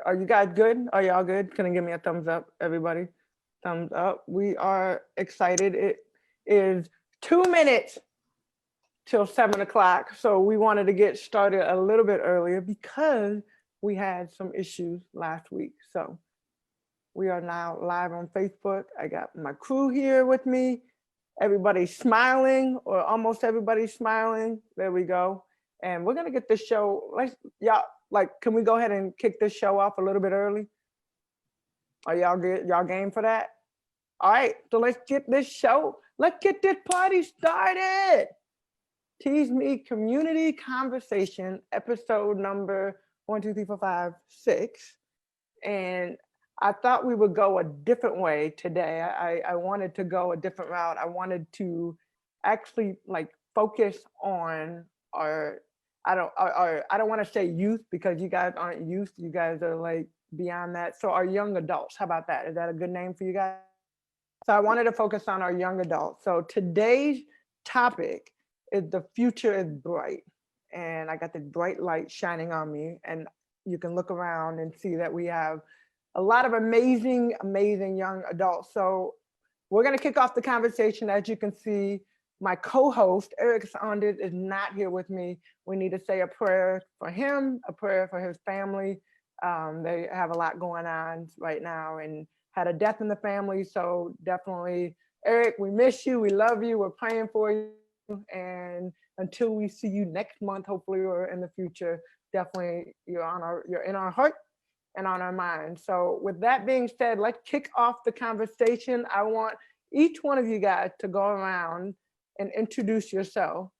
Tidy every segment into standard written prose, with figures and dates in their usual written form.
Are you guys good? Are y'all good? Can you give me a thumbs up, everybody? Thumbs up. We are excited. It is 2 minutes till 7 o'clock. So we wanted to get started a little bit earlier because we had some issues last week. So we are now live on Facebook. I got my crew here with me. Everybody's smiling, or almost everybody's smiling. There we go. And we're gonna get this show. Y'all, can we go ahead and kick this show off a little bit early? Are y'all good? Y'all game for that? All right, so let's get this party started. Tease Me Community Conversation, episode number 1, 2, 3, 4, 5, 6. And I thought we would go a different way today. I wanted to go a different route. I wanted to actually focus on our I don't want to say youth, because you guys aren't youth. You guys are beyond that. So our young adults, how about that? Is that a good name for you guys? So I wanted to focus on our young adults. So today's topic is the future is bright. And I got this bright light shining on me. And you can look around and see that we have a lot of amazing, amazing young adults. So we're going to kick off the conversation. As you can see, my co-host, Eric Saunders, is not here with me. We need to say a prayer for him, a prayer for his family. They have a lot going on right now and had a death in the family. So definitely, Eric, we miss you. We love you. We're praying for you. And until we see you next month, hopefully, or in the future, definitely you're in our heart and on our mind. So with that being said, let's kick off the conversation. I want each one of you guys to go around and introduce yourself,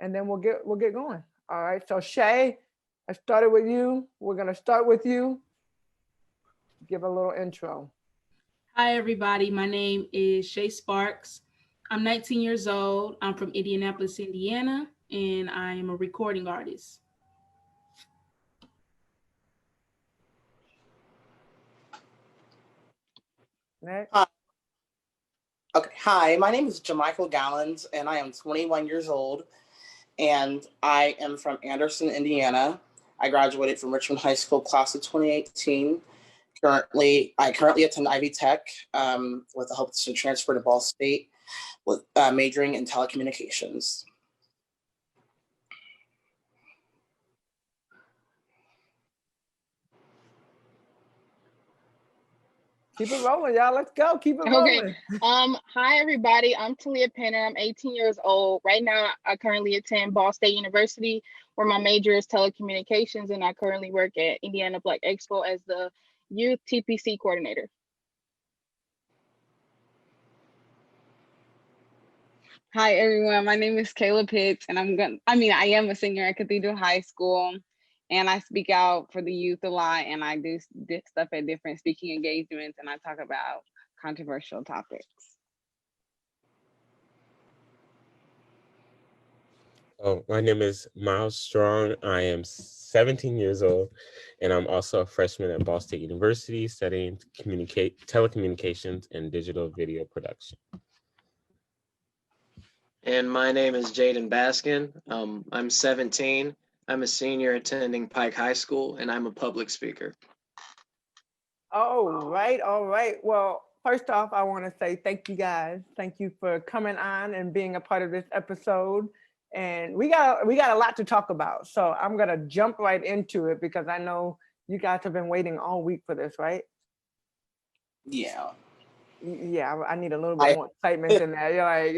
and then we'll get going. All right. So Shay, I started with you. We're gonna start with you. Give a little intro. Hi, everybody. My name is Shay Sparks. I'm 19 years old. I'm from Indianapolis, Indiana, and I am a recording artist. Next. Okay. Hi, my name is Jamichael Gallons, and I am 21 years old, and I am from Anderson, Indiana. I graduated from Richmond High School class of 2018. I currently attend Ivy Tech with the hope to transfer to Ball State with majoring in telecommunications. Keep it rolling, y'all. Let's go. Keep it rolling. Hi everybody. I'm Talia Penner. I'm 18 years old. Right now, I currently attend Ball State University, where my major is telecommunications, and I currently work at Indiana Black Expo as the youth TPC coordinator. Hi everyone. My name is Kayla Pitts, and I am a senior at Cathedral High School. And I speak out for the youth a lot, and I do stuff at different speaking engagements, and I talk about controversial topics. Oh, my name is Miles Strong. I am 17 years old, and I'm also a freshman at Ball State University studying telecommunications and digital video production. And my name is Jaden Baskin. I'm 17. I'm a senior attending Pike High School, and I'm a public speaker. All right. Well, first off, I want to say thank you guys. Thank you for coming on and being a part of this episode. And we got a lot to talk about. So I'm gonna jump right into it because I know you guys have been waiting all week for this, right? Yeah. Yeah, I need a little bit more excitement in there. You're like,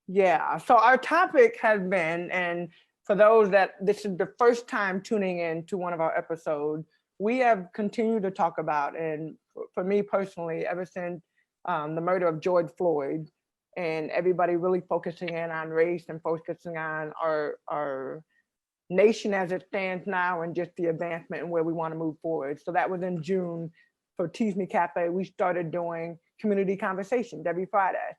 yeah. So our topic has been, and for those that this is the first time tuning in to one of our episodes, we have continued to talk about, and for me personally, ever since the murder of George Floyd, and everybody really focusing in on race and focusing on our nation as it stands now and just the advancement and where we want to move forward. So that was in June. For Tease Me Cafe, we started doing community conversations every Friday.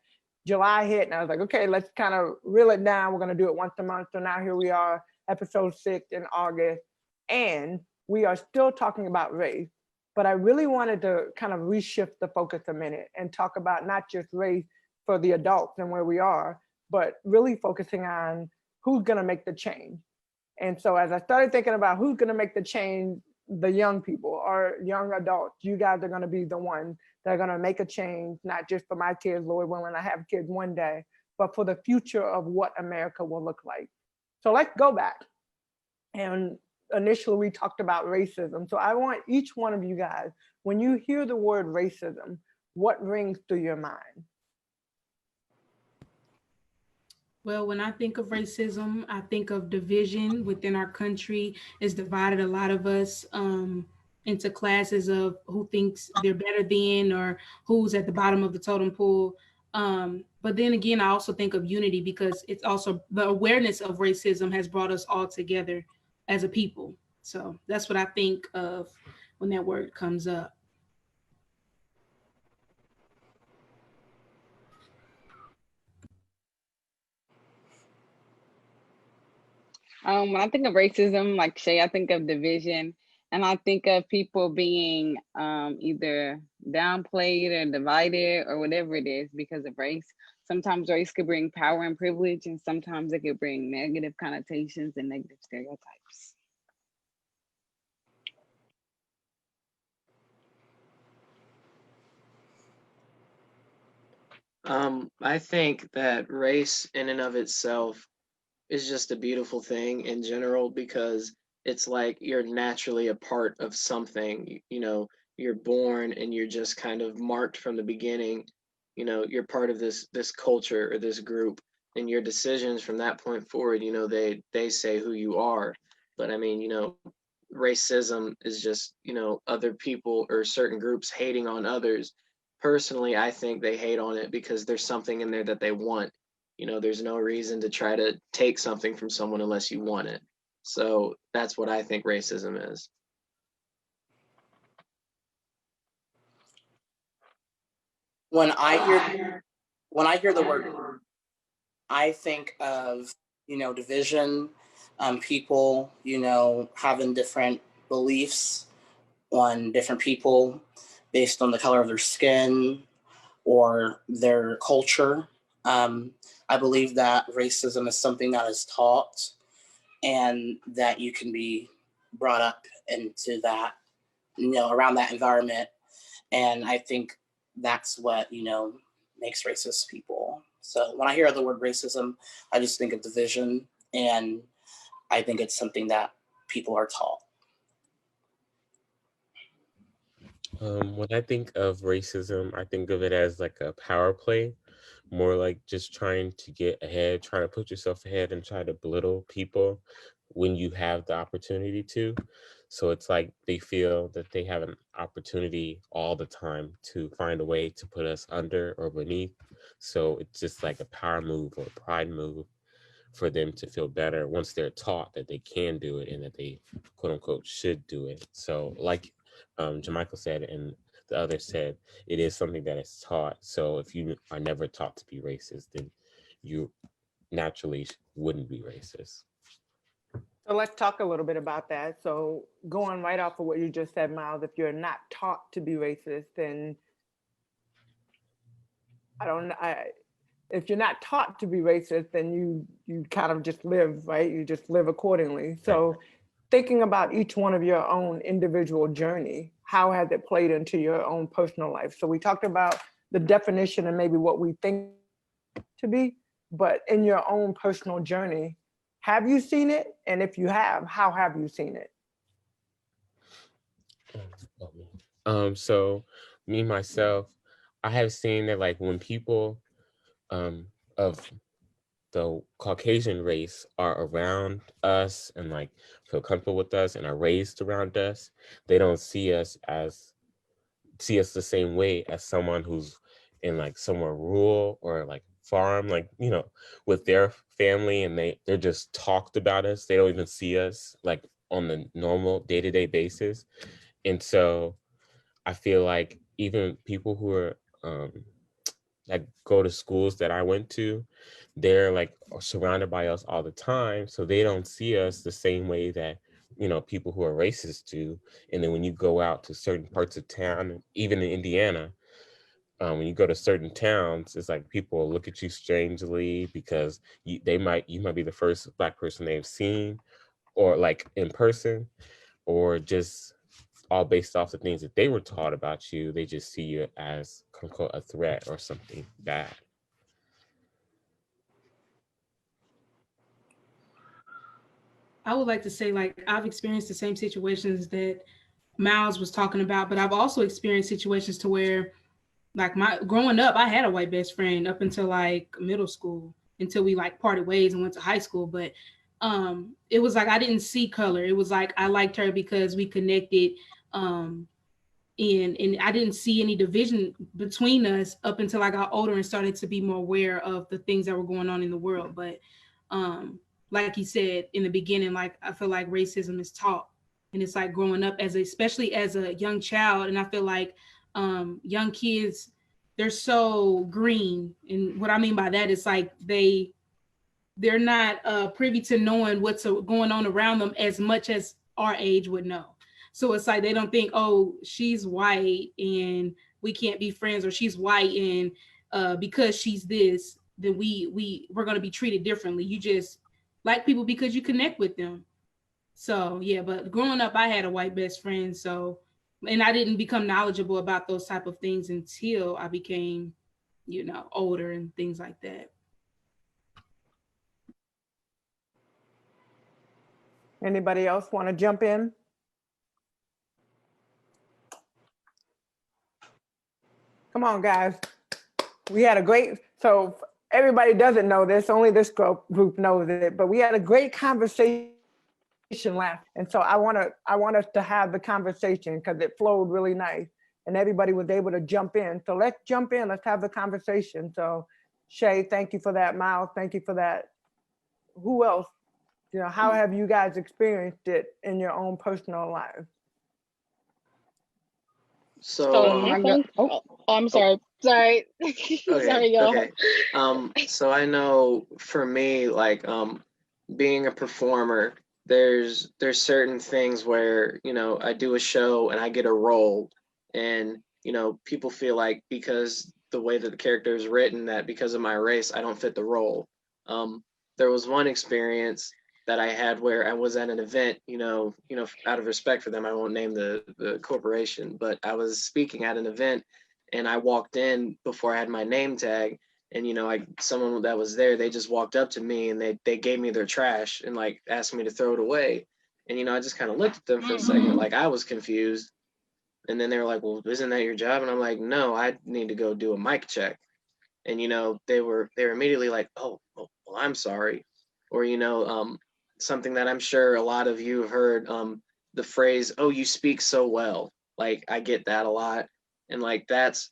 July hit and I was like, okay, let's kind of reel it down. We're gonna do it once a month. So now here we are, episode 6 in August. And we are still talking about race, but I really wanted to kind of reshift the focus a minute and talk about not just race for the adults and where we are, but really focusing on who's gonna make the change. And so as I started thinking about who's gonna make the change, the young people or young adults. You guys are going to be the ones that are going to make a change, not just for my kids, Lord willing, I have kids one day, but for the future of what America will look like. So let's go back. And initially we talked about racism. So I want each one of you guys, when you hear the word racism, what rings through your mind? Well, when I think of racism, I think of division within our country. It's divided a lot of us into classes of who thinks they're better than or who's at the bottom of the totem pole. But then again, I also think of unity because it's also the awareness of racism has brought us all together as a people. So that's what I think of when that word comes up. When I think of racism, like Shay, I think of division, and I think of people being either downplayed or divided or whatever it is because of race. Sometimes race could bring power and privilege, and sometimes it could bring negative connotations and negative stereotypes. I think that race in and of itself is just a beautiful thing in general because it's like you're naturally a part of something. You know, you're born and you're just kind of marked from the beginning. You know, you're part of this culture or this group, and your decisions from that point forward, you know, they say who you are. But I mean, you know, racism is just, you know, other people or certain groups hating on others. Personally, I think they hate on it because there's something in there that they want. You know, there's no reason to try to take something from someone unless you want it. So that's what I think racism is. When I hear the word, I think of, you know, division, people, you know, having different beliefs on different people based on the color of their skin or their culture. Um, I believe that racism is something that is taught and that you can be brought up into that, you know, around that environment. And I think that's what, you know, makes racist people. So when I hear the word racism, I just think of division, and I think it's something that people are taught. When I think of racism, I think of it as like a power play, more like just trying to get ahead, trying to put yourself ahead and try to belittle people when you have the opportunity to. So it's like they feel that they have an opportunity all the time to find a way to put us under or beneath. So it's just like a power move or a pride move for them to feel better once they're taught that they can do it and that they quote unquote should do it. So like Jamichael said and the other said, it is something that is taught. So if you are never taught to be racist, then you naturally wouldn't be racist. So let's talk a little bit about that. So going right off of what you just said, Miles, if you're not taught to be racist, then if you're not taught to be racist, then you kind of just live, right? You just live accordingly. So thinking about each one of your own individual journey, how has it played into your own personal life? So we talked about the definition and maybe what we think to be, but in your own personal journey, have you seen it? And if you have, how have you seen it? So me myself, I have seen that like when people of the Caucasian race are around us and like feel comfortable with us and are raised around us, they don't see us the same way as someone who's in like somewhere rural or like farm, like, you know, with their family, and they're just talked about us. They don't even see us like on the normal day-to-day basis. And so I feel like even people who are that go to schools that I went to, they're like surrounded by us all the time. So they don't see us the same way that, you know, people who are racist do. And then when you go out to certain parts of town, even in Indiana, when you go to certain towns, it's like people look at you strangely because you might be the first Black person they've seen or like in person, or just all based off the things that they were taught about you. They just see you as, quote unquote, a threat or something bad. I would like to say, like, I've experienced the same situations that Miles was talking about, but I've also experienced situations to where, like, my growing up, I had a white best friend up until like middle school, until we like parted ways and went to high school. But it was like I didn't see color. It was like I liked her because we connected. Um, and I didn't see any division between us up until I got older and started to be more aware of the things that were going on in the world. But like you said in the beginning, like I feel like racism is taught, and it's like growing up as especially as a young child, and I feel like young kids, they're so green, and what I mean by that is like they're not privy to knowing what's going on around them as much as our age would know. So it's like they don't think, oh, she's white and we can't be friends, or she's white and because she's this, then we're gonna be treated differently. You just like people because you connect with them. So yeah, but growing up, I had a white best friend. So, and I didn't become knowledgeable about those type of things until I became, older and things like that. Anybody else want to jump in? Come on, guys. We had a great, so everybody doesn't know this, only this group knows it, but we had a great conversation last. And so I want us to have the conversation because it flowed really nice and everybody was able to jump in. So let's jump in, let's have the conversation. So Shay, thank you for that. Miles, thank you for that. Who else? How have you guys experienced it in your own personal lives? So, my phone. Oh, I'm sorry. Sorry. okay, Sorry, y'all. okay. So I know for me, like, being a performer, there's certain things where, I do a show and I get a role, and, people feel like because the way that the character is written, that because of my race, I don't fit the role. There was one experience that I had where I was at an event, out of respect for them, I won't name the corporation, but I was speaking at an event and I walked in before I had my name tag, and someone that was there, they just walked up to me and they gave me their trash and like asked me to throw it away. And I just kind of looked at them for a second, like I was confused. And then they were like, well, isn't that your job? And I'm like, no, I need to go do a mic check. And they were immediately like, oh, well, I'm sorry. Or something that I'm sure a lot of you have heard, the phrase, oh, you speak so well. Like I get that a lot. And like that's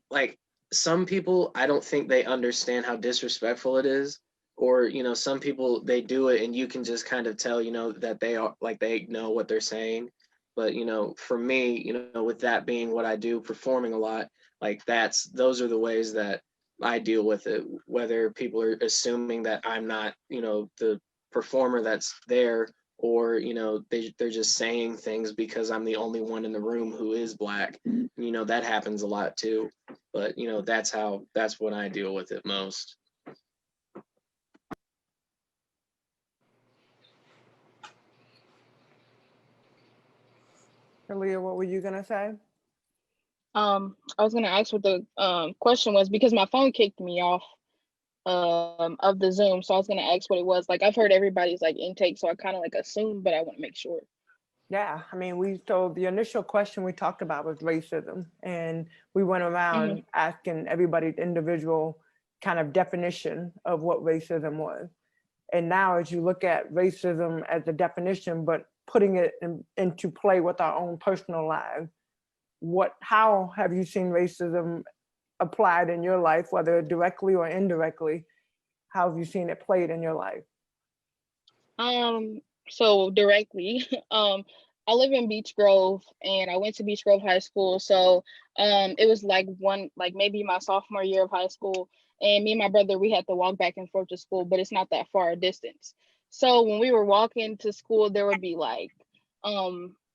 like some people, I don't think they understand how disrespectful it is. Or some people, they do it and you can just kind of tell that they are like they know what they're saying. But for me, with that being what I do, performing a lot, like those are the ways that I deal with it. Whether people are assuming that I'm not the performer that's there, or they're just saying things because I'm the only one in the room who is black. That happens a lot too. But that's what I deal with it most. Aaliyah, what were you gonna say? I was gonna ask what the question was because my phone kicked me off of the Zoom. So I was gonna ask what it was. Like I've heard everybody's like intake, so I kind of like assumed, but I want to make sure. Yeah, I mean, so the initial question we talked about was racism, and we went around asking everybody's individual kind of definition of what racism was. And now as you look at racism as a definition, but putting it into play with our own personal lives, how have you seen racism applied in your life, whether directly or indirectly? How have you seen it played in your life? So directly, I live in Beach Grove and I went to Beach Grove High School. So it was like maybe my sophomore year of high school, and me and my brother, we had to walk back and forth to school, but it's not that far a distance. So when we were walking to school, there would be like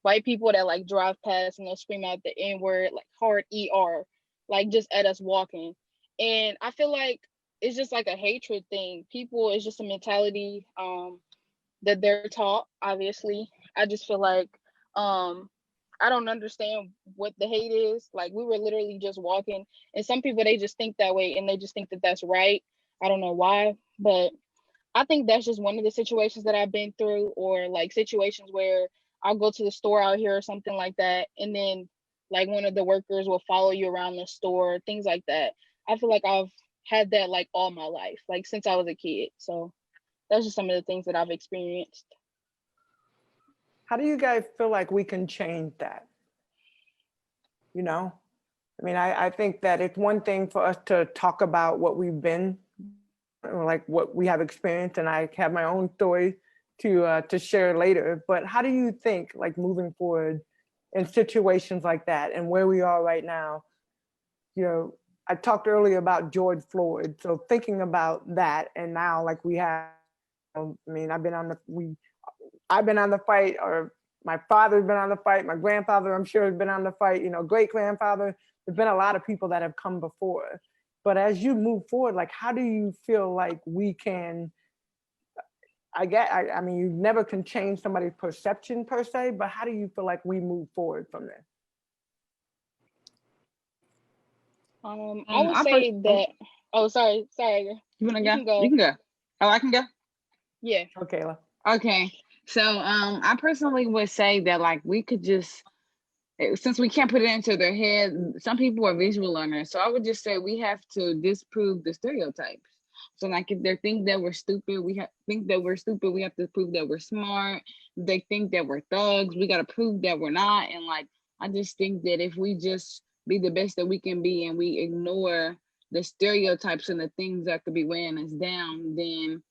white people that like drive past and they'll scream out the N-word, like hard ER, like just at us walking. And I feel like it's just like a hatred thing. People, it's just a mentality that they're taught, obviously. I just feel like I don't understand what the hate is. Like, we were literally just walking, and some people, they just think that way and they just think that that's right. I don't know why, but I think that's just one of the situations that I've been through, or like situations where I'll go to the store out here or something like that, and then like one of the workers will follow you around the store, things like that. I feel like I've had that like all my life, like since I was a kid. So that's just some of the things that I've experienced. How do you guys feel like we can change that? You know, I mean, I think that it's one thing for us to talk about what we've been, or like what we have experienced, and I have my own story to share later. But how do you think, like moving forward in situations like that and where we are right now? You know, I talked earlier about George Floyd, so thinking about that, and now like we have, I mean, I've been on the fight, or my father's been on the fight, my grandfather, I'm sure, has been on the fight, you know, great grandfather. There's been a lot of people that have come before. But as you move forward, like, how do you feel like we can, I mean, you never can change somebody's perception per se, but how do you feel like we move forward from there? I would say that, oh, sorry. You wanna You go? can go. You can go. Oh, I can go? Yeah. Okay, Kayla. Okay. So I personally would say that like we could just, since we can't put it into their head, some people are visual learners. So I would just say we have to disprove the stereotypes. So like if they think that we're stupid, think that we're stupid, we have to prove that we're smart. If they think that we're thugs, we gotta prove that we're not. And like I just think that if we just be the best that we can be and we ignore the stereotypes and the things that could be weighing us down, then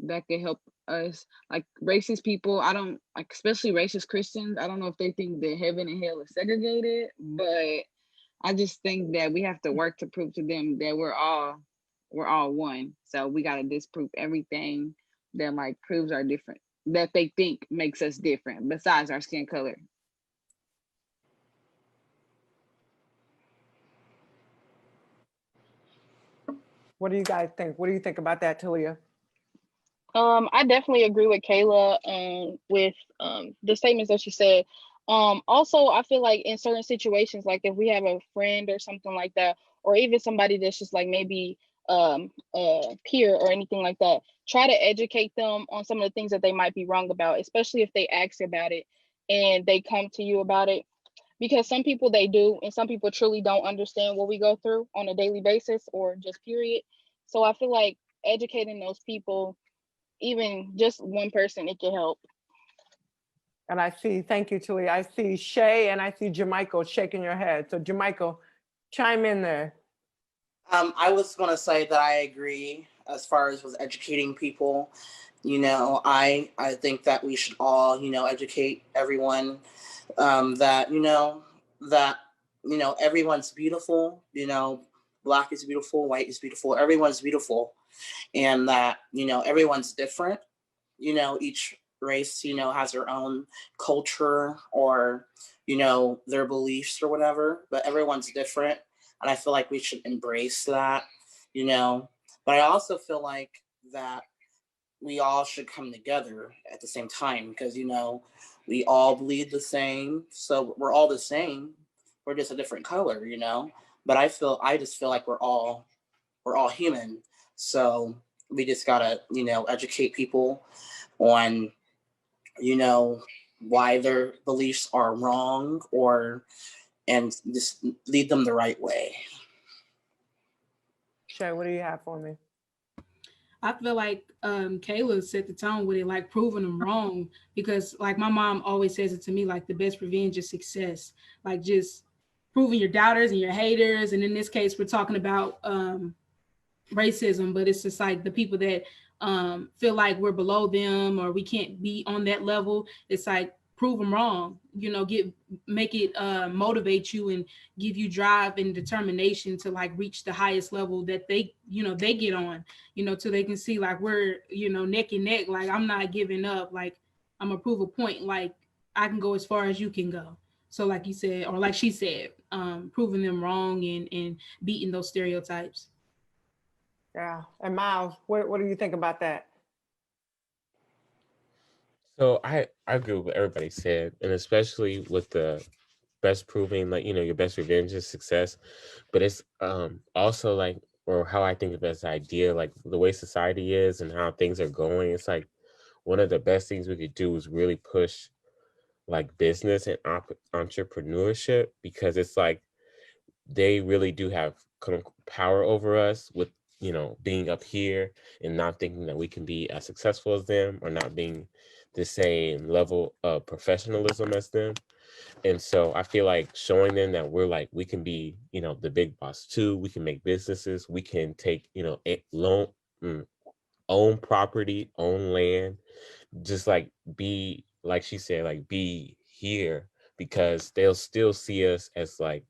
that could help us. Like racist people, I don't like, especially racist Christians, I don't know if they think that heaven and hell is segregated, but I just think that we have to work to prove to them that we're all one. So we got to disprove everything that like proves our different, that they think makes us different besides our skin color. What do you guys think? What do you think about that, Talia? I definitely agree with Kayla with the statements that she said. Also, I feel like in certain situations, like if we have a friend or something like that, or even somebody that's just like maybe a peer or anything like that, try to educate them on some of the things that they might be wrong about, especially if they ask about it and they come to you about it. Because some people they do, and some people truly don't understand what we go through on a daily basis or just period. So I feel like educating those people, even just one person, it can help. And I see, thank you, Talia. I see Shay and I see Jamichael shaking your head. So Jamichael, chime in there. I was going to say that I agree as far as with educating people. You know, I think that we should all, you know, educate everyone, that, everyone's beautiful, black is beautiful, white is beautiful, everyone's beautiful. And that, everyone's different. Each race, has their own culture or, their beliefs or whatever, but everyone's different. And I feel like we should embrace that, you know. But I also feel like that we all should come together at the same time because, we all bleed the same. So we're all the same. We're just a different color. But I just feel like we're all human. So we just gotta, educate people on, why their beliefs are wrong and just lead them the right way. Shay, what do you have for me? I feel like Kayla set the tone with it, like proving them wrong. Because like my mom always says it to me, like the best revenge is success. Like just proving your doubters and your haters. And in this case, we're talking about racism, but it's just like the people that feel like we're below them or we can't be on that level. It's like prove them wrong, make it motivate you and give you drive and determination to like reach the highest level that they get on, till they can see like we're, neck and neck. Like I'm not giving up. Like I'm gonna prove a point. Like I can go as far as you can go. So like you said, or like she said, proving them wrong and beating those stereotypes. Yeah. And Miles, what do you think about that? So I agree with what everybody said, and especially with the best proving, like, your best revenge is success. But it's also like, or how I think of it as an idea, like the way society is and how things are going. It's like one of the best things we could do is really push like business and entrepreneurship, because it's like they really do have kind of power over us with being up here and not thinking that we can be as successful as them, or not being the same level of professionalism as them. And so I feel like showing them that we're like, we can be, the big boss too. We can make businesses. We can take, mm, own property, own land, just like be, like she said, like be here, because they'll still see us as like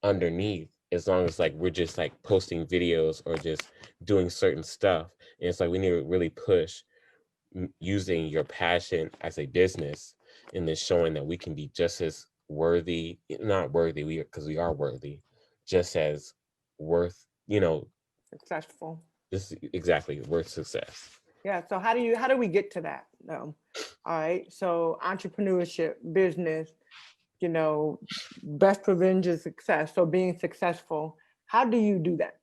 underneath, as long as like we're just like posting videos or just doing certain stuff. And it's like we need to really push using your passion as a business, and then showing that we can be just as worthy, not worthy, because we are worthy, just as worth, Successful. this exactly worth success. Yeah. So how do we get to that? All right. So entrepreneurship, business, best revenge is success. So being successful, how do you do that?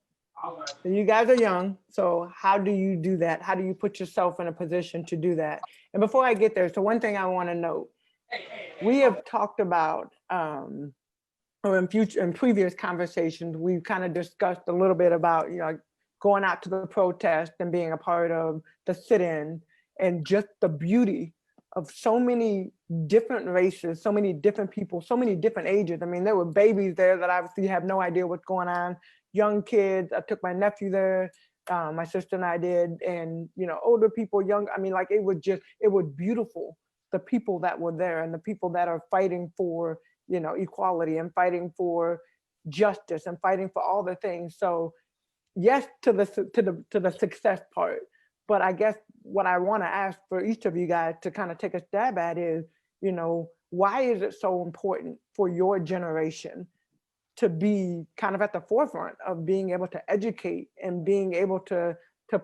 So you guys are young. So how do you do that? How do you put yourself in a position to do that? And before I get there, so one thing I want to note, we have talked about, or in previous conversations, we've kind of discussed a little bit about, going out to the protest and being a part of the sit-in, and just the beauty of so many different races, so many different people, so many different ages. I mean, there were babies there that obviously have no idea what's going on, young kids. I took my nephew there, my sister and I did, and older people, young. I mean, like it was beautiful. The people that were there and the people that are fighting for equality and fighting for justice and fighting for all the things. So yes, to the success part. But I guess what I want to ask for each of you guys to kind of take a stab at is, why is it so important for your generation to be kind of at the forefront of being able to educate and being able to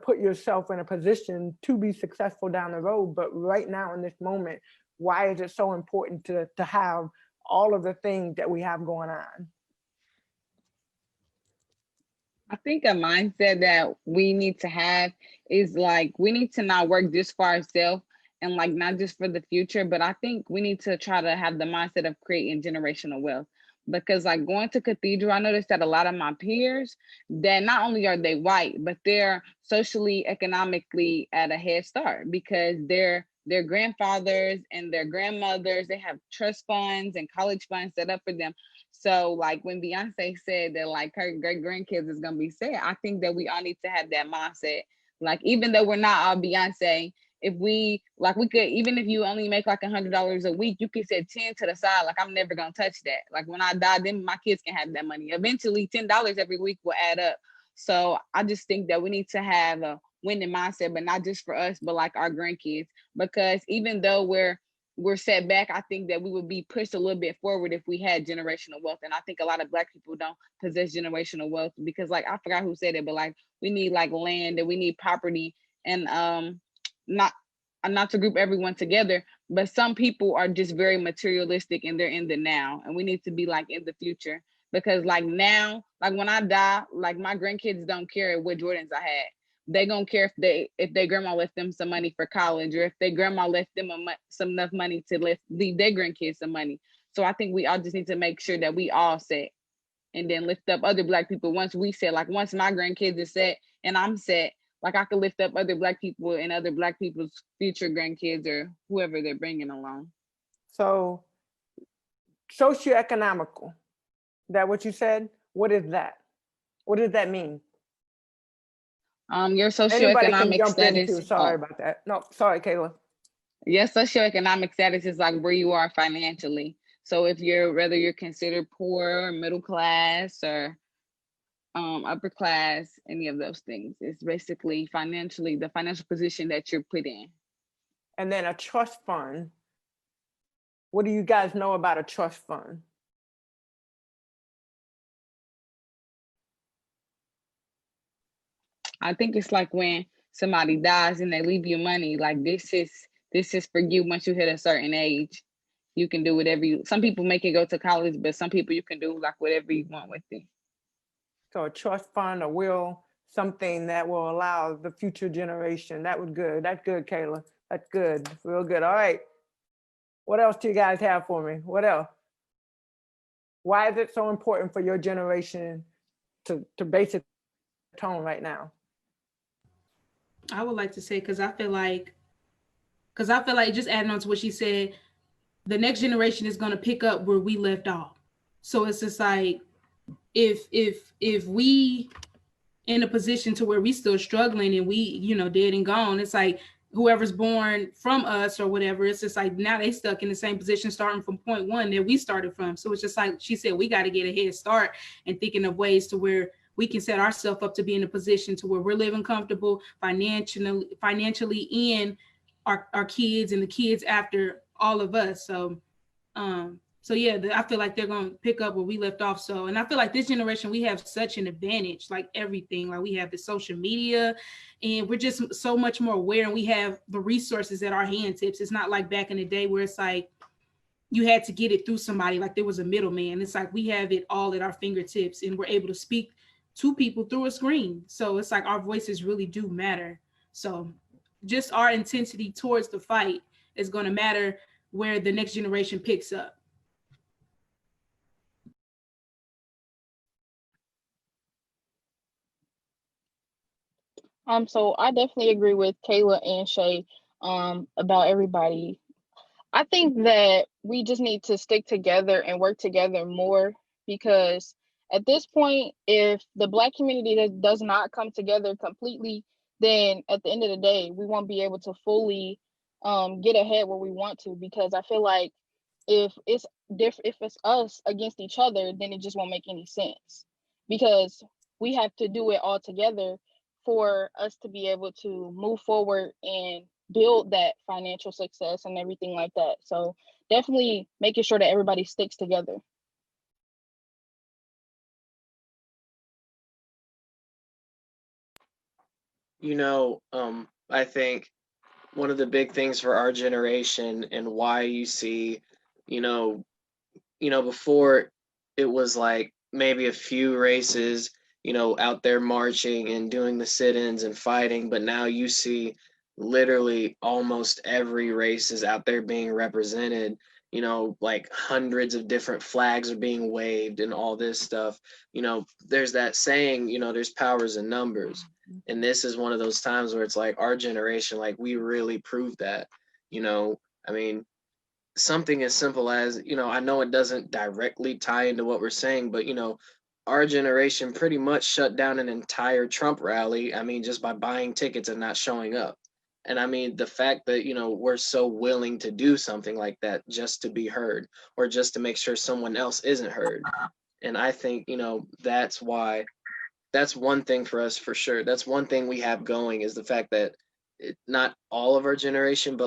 put yourself in a position to be successful down the road? But right now in this moment, why is it so important to have all of the things that we have going on? I think a mindset that we need to have is like, we need to not work just for ourselves and like not just for the future, but I think we need to try to have the mindset of creating generational wealth. Because like going to cathedral, I noticed that a lot of my peers, that not only are they white, but they're socially, economically at a head start, because their grandfathers and their grandmothers, they have trust funds and college funds set up for them. So like when Beyonce said that like her great grandkids is gonna be set, I think that we all need to have that mindset. Like even though we're not all Beyonce, if we like, we could, even if you only make like $100 a week, you could set 10 to the side. Like I'm never gonna touch that. Like when I die, then my kids can have that money. Eventually $10 every week will add up. So I just think that we need to have a winning mindset, but not just for us, but like our grandkids. Because even though we're set back, I think that we would be pushed a little bit forward if we had generational wealth. And I think a lot of Black people don't possess generational wealth, because like, I forgot who said it, but like we need like land and we need property, and not to group everyone together, but some people are just very materialistic and they're in the now, and we need to be like in the future. Because like now, like when I die, like my grandkids don't care what Jordans I had. They gonna care if they grandma left them some money for college, or if their grandma left them some enough money to leave their grandkids some money. So I think we all just need to make sure that we all set, and then lift up other Black people. Once we set, like once my grandkids are set and I'm set, like I could lift up other Black people and other Black people's future grandkids or whoever they're bringing along. So socioeconomical, that what you said? What is that? What does that mean? Your Anybody can socioeconomic jump in too. status. Sorry about that. No, sorry, Kayla. Your socioeconomic status is like where you are financially. So if whether you're considered poor or middle class or upper class, any of those things, it's basically financially the financial position that you're put in. And then a trust fund. What do you guys know about a trust fund? I think it's like when somebody dies and they leave you money, like this is this is for you. Once you hit a certain age, you can do whatever you, some people make it go to college, but some people you can do like whatever you want with it. So a trust fund, a will, something that will allow the future generation. That was good. That's good, Kayla. That's good. Real good. All right. What else do you guys have for me? What else? Why is it so important for your generation to base it tone right now? I would like to say, because I feel like just adding on to what she said, the next generation is going to pick up where we left off. So it's just like, if we in a position to where we still struggling and we, you know, dead and gone, it's like whoever's born from us or whatever, it's just like now they stuck in the same position starting from point one that we started from. So it's just like she said, we got to get a head start and thinking of ways to where we can set ourselves up to be in a position to where we're living comfortable financially in our kids and the kids after all of us. So yeah, I feel like they're going to pick up where we left off. So, and I feel like this generation, we have such an advantage, like everything, like we have the social media and we're just so much more aware and we have the resources at our hand tips. It's not like back in the day where it's like, you had to get it through somebody, like there was a middleman. It's like, we have it all at our fingertips and we're able to speak to people through a screen. So it's like our voices really do matter. So just our intensity towards the fight is going to matter where the next generation picks up. So I definitely agree with Kayla and Shay about everybody. I think that we just need to stick together and work together more because at this point, if the Black community does not come together completely, then at the end of the day, we won't be able to fully get ahead where we want to. Because I feel like if it's if it's us against each other, then it just won't make any sense. Because we have to do it all together for us to be able to move forward and build that financial success and everything like that. So definitely making sure that everybody sticks together. You know, I think one of the big things for our generation and why you see, you know, before it was like maybe a few races, out there marching and doing the sit-ins and fighting, but now you see literally almost every race is out there being represented. Like hundreds of different flags are being waved and all this stuff. There's that saying, there's powers in numbers. And this is one of those times where it's like our generation, like we really proved that. I mean, something as simple as, I know it doesn't directly tie into what we're saying, but our generation pretty much shut down an entire Trump rally. I mean, just by buying tickets and not showing up. And I mean, the fact that, we're so willing to do something like that just to be heard or just to make sure someone else isn't heard. And I think, that's one thing for us for sure. That's one thing we have going is the fact that not all of our generation, but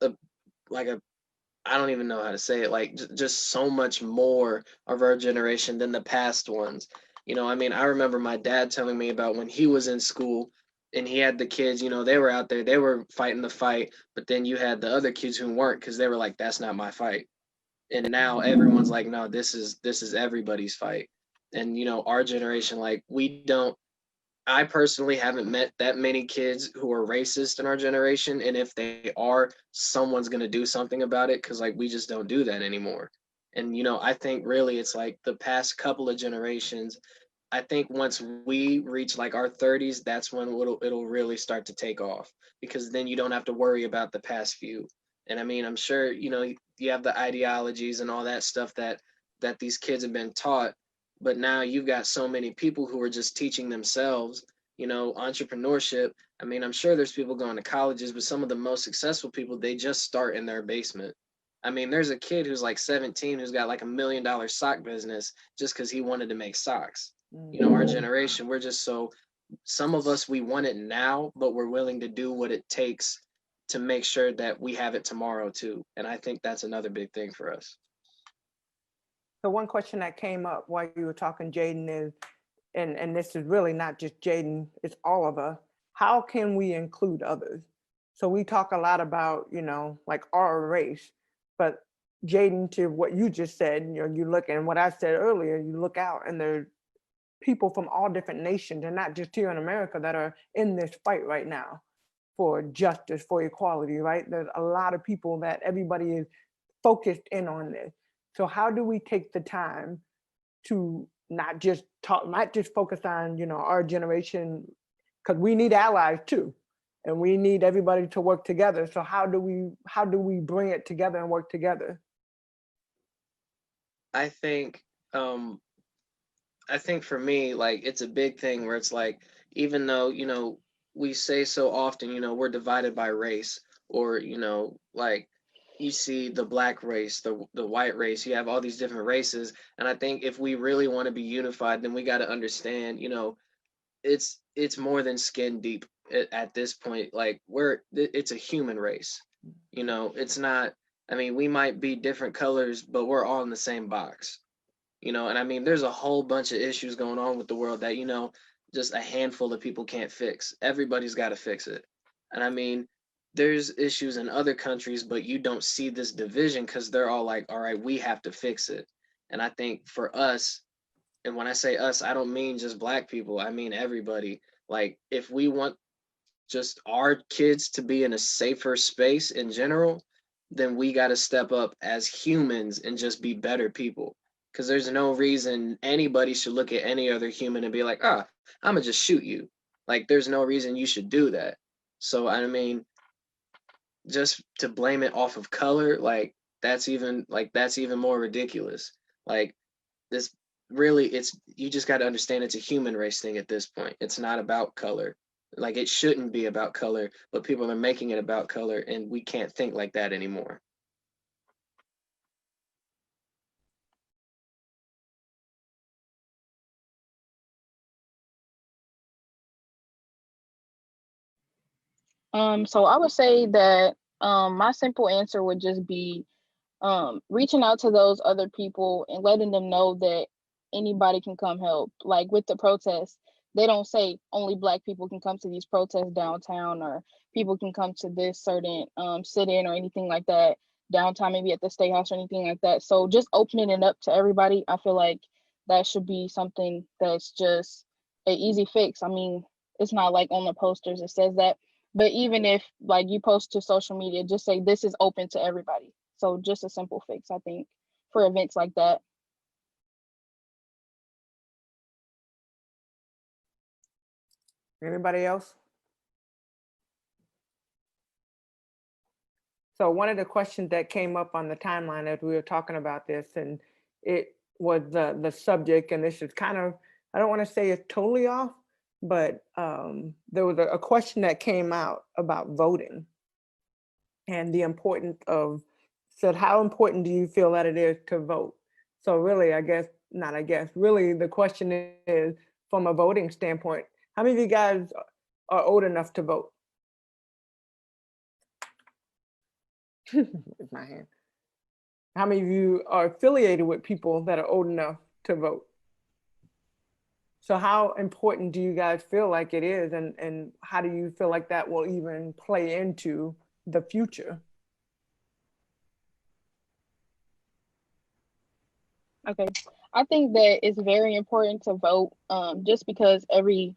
a like a I don't even know how to say it, like just so much more of our generation than the past ones. I mean, I remember my dad telling me about when he was in school and he had the kids, they were out there, they were fighting the fight, but then you had the other kids who weren't because they were like, that's not my fight. And now everyone's like, no, this is everybody's fight. And our generation, like I personally haven't met that many kids who are racist in our generation. And if they are, someone's going to do something about it because, like, we just don't do that anymore. And, I think really it's like the past couple of generations. I think once we reach like our 30s, that's when it'll really start to take off because then you don't have to worry about the past few. And I mean, I'm sure, you have the ideologies and all that stuff that these kids have been taught, but now you've got so many people who are just teaching themselves, entrepreneurship. I mean, I'm sure there's people going to colleges, but some of the most successful people, they just start in their basement. I mean, there's a kid who's like 17 who's got like $1 million sock business just because he wanted to make socks. Our generation, we're just some of us, we want it now, but we're willing to do what it takes to make sure that we have it tomorrow too. And I think that's another big thing for us. So one question that came up while you were talking, Jaden, is, and this is really not just Jaden, it's all of us. How can we include others? So we talk a lot about, you know, like our race, but Jaden, to what you just said, you know, you look, and what I said earlier, you look out and there's people from all different nations, and not just here in America, that are in this fight right now for justice, for equality, right? There's a lot of people that everybody is focused in on this. So how do we take the time to not just talk, not just focus on, you know, our generation, because we need allies too, and we need everybody to work together. So how do we bring it together and work together? I think um I think for me, like it's a big thing where it's like, even though, we say so often, we're divided by race, or, like you see the black race, the white race, you have all these different races. And I think if we really want to be unified, then we got to understand, it's more than skin deep at this point. Like it's a human race. It's not, I mean, we might be different colors, but we're all in the same box. And I mean, there's a whole bunch of issues going on with the world that, just a handful of people can't fix. Everybody's got to fix it. And I mean, there's issues in other countries, but you don't see this division because they're all like, all right, we have to fix it. And I think for us, and when I say us, I don't mean just black people, I mean everybody. Like, if we want just our kids to be in a safer space in general, then we got to step up as humans and just be better people. Because there's no reason anybody should look at any other human and be like, ah, I'm going to just shoot you. Like, there's no reason you should do that. So, I mean, just to blame it off of color, like, that's even more ridiculous. Like, this really, it's, you just got to understand it's a human race thing at this point. It's not about color. Like, it shouldn't be about color, but people are making it about color, and we can't think like that anymore. So I would say that my simple answer would just be reaching out to those other people and letting them know that anybody can come help. Like with the protests, they don't say only Black people can come to these protests downtown, or people can come to this certain sit-in or anything like that downtown, maybe at the State House or anything like that. So just opening it up to everybody, I feel like that should be something that's just an easy fix. I mean, it's not like on the posters it says that, but even if like you post to social media, just say this is open to everybody. So just a simple fix, I think, for events like that. Anybody else? So one of the questions that came up on the timeline as we were talking about this, and it was the subject, and this is kind of, I don't want to say it's totally off, but there was a question that came out about voting and the importance of, said, how important do you feel that it is to vote? So really, I guess, not I guess, really the question is, from a voting standpoint, how many of you guys are old enough to vote? It's my hand. How many of you are affiliated with people that are old enough to vote? So how important do you guys feel like it is, and how do you feel like that will even play into the future? Okay. I think that it's very important to vote, just because every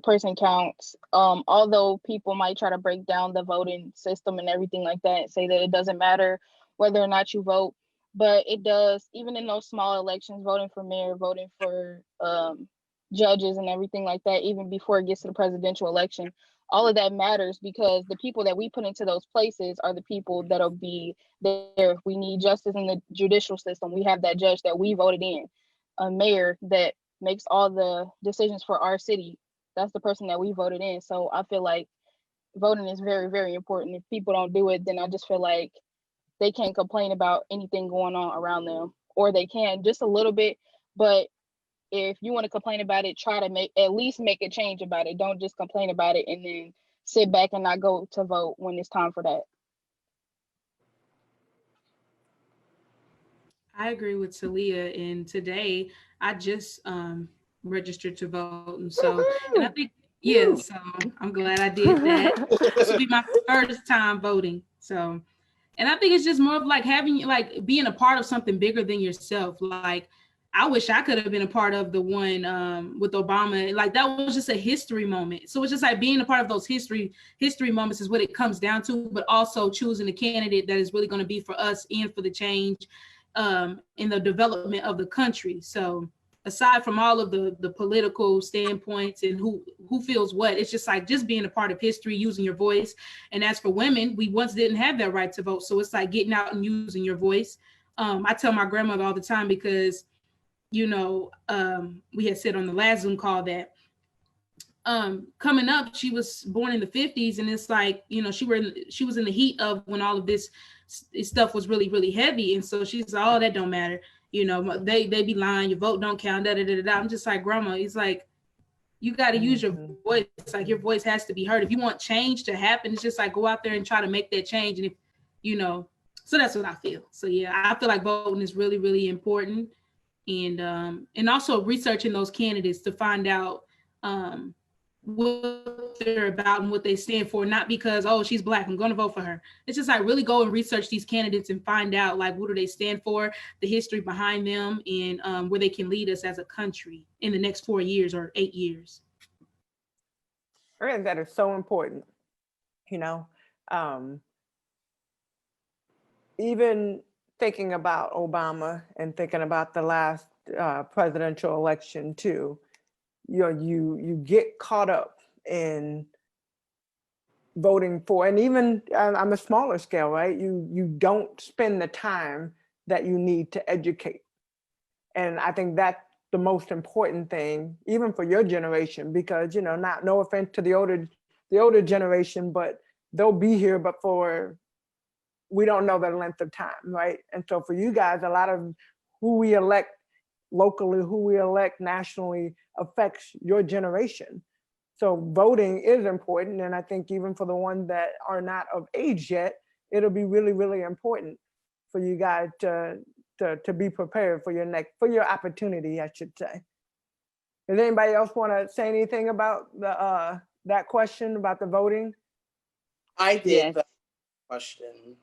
person counts. Although people might try to break down the voting system and everything like that and say that it doesn't matter whether or not you vote, but it does. Even in those small elections, voting for mayor, voting for judges and everything like that, even before it gets to the presidential election, all of that matters, because the people that we put into those places are the people that'll be there. If we need justice in the judicial system, we have that judge that we voted in, a mayor that makes all the decisions for our city. That's the person that we voted in. So I feel like voting is very, very important. If people don't do it, then I just feel like they can't complain about anything going on around them, or they can just a little bit. But if you want to complain about it, try to at least make a change about it. Don't just complain about it and then sit back and not go to vote when it's time for that. I agree with Talia. And today I just registered to vote. And so, and I think Yeah, so I'm glad I did that. This will be my first time voting. So, and I think it's just more of like having, like, being a part of something bigger than yourself. Like, I wish I could have been a part of the one with Obama. Like, that was just a history moment. So it's just like being a part of those history moments is what it comes down to, but also choosing a candidate that is really going to be for us and for the change in the development of the country. So aside from all of the political standpoints and who feels what, it's just like just being a part of history, using your voice. And as for women, we once didn't have that right to vote, so it's like getting out and using your voice. I tell my grandmother all the time, because we had said on the last Zoom call that coming up, she was born in the 50s, and it's like, she was in the heat of when all of this stuff was really, really heavy. And so she's like, oh, that don't matter. They be lying, your vote don't count, da da da da. I'm just like, grandma, it's like, you got to use your voice. Like, your voice has to be heard. If you want change to happen, it's just like, go out there and try to make that change. And so that's what I feel. So yeah, I feel like voting is really, really important. And also researching those candidates to find out what they're about and what they stand for, not because, oh, she's Black, I'm going to vote for her. It's just like really go and research these candidates and find out, like, what do they stand for, the history behind them, and where they can lead us as a country in the next 4 years or 8 years. I think that is so important. Even thinking about Obama and thinking about the last presidential election too, you get caught up in voting for, and even on a smaller scale, right? You don't spend the time that you need to educate. And I think that's the most important thing, even for your generation, because, no offense to the older generation, but they'll be here, but we don't know the length of time, right? And so for you guys, a lot of who we elect locally, who we elect nationally affects your generation. So voting is important. And I think even for the ones that are not of age yet, it'll be really, really important for you guys to be prepared for your opportunity, I should say. Does anybody else want to say anything about that question about the voting? I did, Yes. but question.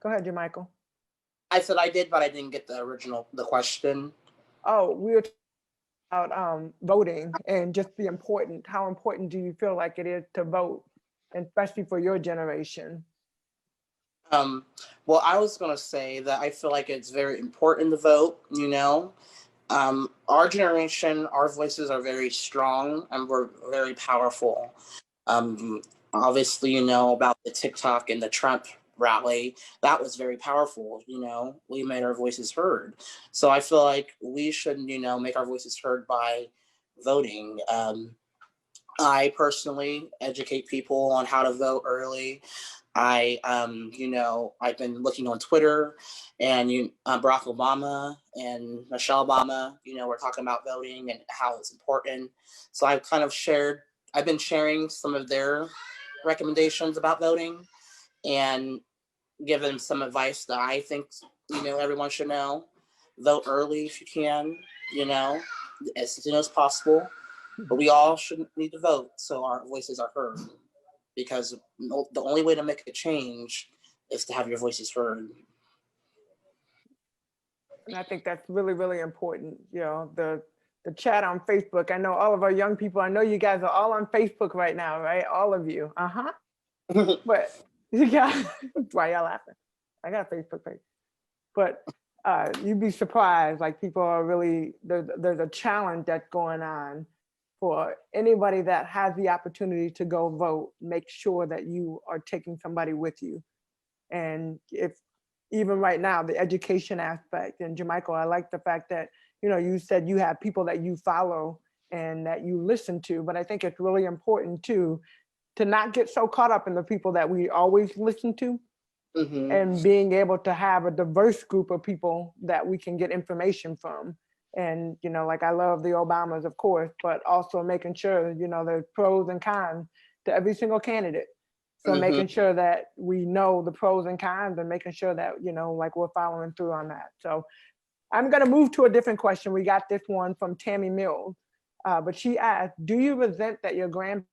Go ahead, Jermichael. I said I did, but I didn't get the question. Oh, we were talking about voting and just how important do you feel like it is to vote, especially for your generation? Well, I was going to say that I feel like it's very important to vote, Our generation, our voices are very strong and we're very powerful. Obviously, about the TikTok and the Trump rally, that was very powerful. We made our voices heard. So I feel like we should, make our voices heard by voting. I personally educate people on how to vote early. I've been looking on Twitter, and Barack Obama and Michelle Obama, we're talking about voting and how it's important. So I've been sharing some of their recommendations about voting and giving some advice that I think, everyone should know. Vote early if you can, as soon as possible. But we all should need to vote so our voices are heard, because the only way to make a change is to have your voices heard. And I think that's really, really important. The chat on Facebook. I know all of our young people, I know you guys are all on Facebook right now, right? All of you. But you got, why y'all laughing? I got a Facebook page. But you'd be surprised, like people are really, there's a challenge that's going on for anybody that has the opportunity to go vote. Make sure that you are taking somebody with you. And if even right now, the education aspect, and Jermichael, I like the fact that, you said you have people that you follow and that you listen to, but I think it's really important too, to not get so caught up in the people that we always listen to, and being able to have a diverse group of people that we can get information from. And, like I love the Obamas, of course, but also making sure, there's pros and cons to every single candidate. So making sure that we know the pros and cons and making sure that, like we're following through on that. So I'm going to move to a different question. We got this one from Tammy Mills, but she asked, do you resent that your grandparents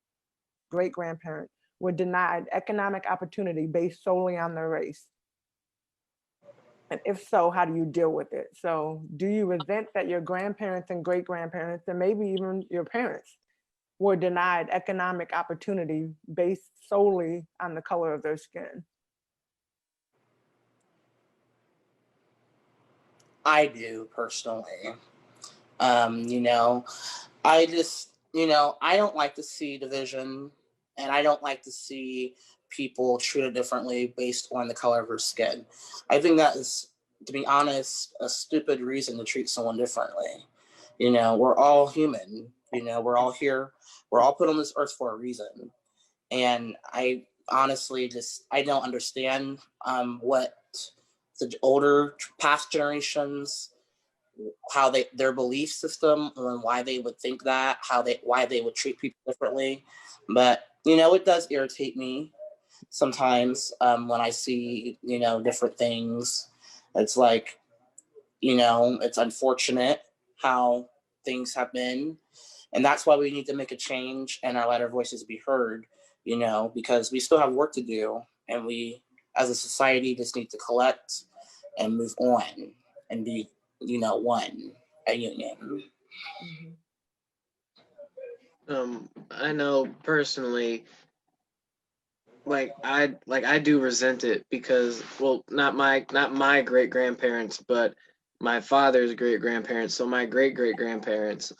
great grandparents were denied economic opportunity based solely on their race? And if so, how do you deal with it? So do you resent that your grandparents and great grandparents, and maybe even your parents, were denied economic opportunity based solely on the color of their skin? I do personally. You know, I don't like to see division, and I don't like to see people treated differently based on the color of their skin. I think that is, to be honest, a stupid reason to treat someone differently. We're all human. We're all here. We're all put on this earth for a reason. And I honestly I don't understand what the older past generations, how their belief system and why they would think that, why they would treat people differently. But it does irritate me sometimes when I see different things. It's like, it's unfortunate how things have been, and that's why we need to make a change and let our voices be heard. Because we still have work to do, and we as a society just need to collect and move on and be one, a union. I know personally, I do resent it because, well, not my great grandparents, but my father's great grandparents. So my great great grandparents,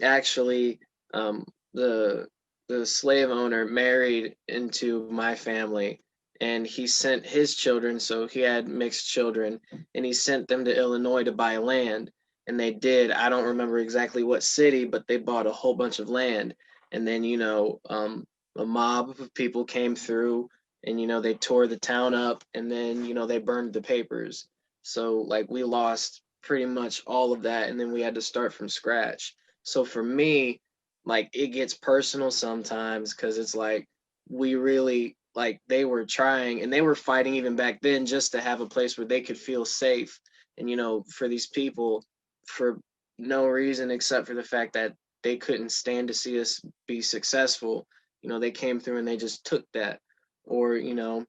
actually, um, the the slave owner married into my family, and he sent his children. So he had mixed children, and he sent them to Illinois to buy land, and they did. I don't remember exactly what city, but they bought a whole bunch of land, and then a mob of people came through, and they tore the town up, and then they burned the papers. So like we lost pretty much all of that, and then we had to start from scratch. So for me, like it gets personal sometimes because it's like we really, like, they were trying and they were fighting even back then just to have a place where they could feel safe. And for these people, for no reason except for the fact that they couldn't stand to see us be successful, they came through and they just took that. Or and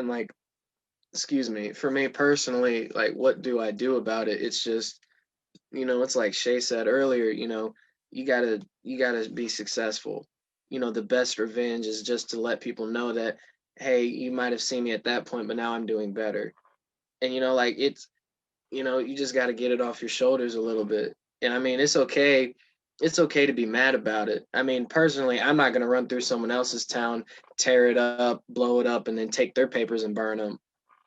like, excuse me, for me personally, like, what do I do about it? It's just, it's like Shay said earlier, you gotta be successful. The best revenge is just to let people know that, hey, you might have seen me at that point, but now I'm doing better. And like you just gotta get it off your shoulders a little bit. And I mean, it's okay to be mad about it. I mean, personally, I'm not gonna run through someone else's town, tear it up, blow it up, and then take their papers and burn them.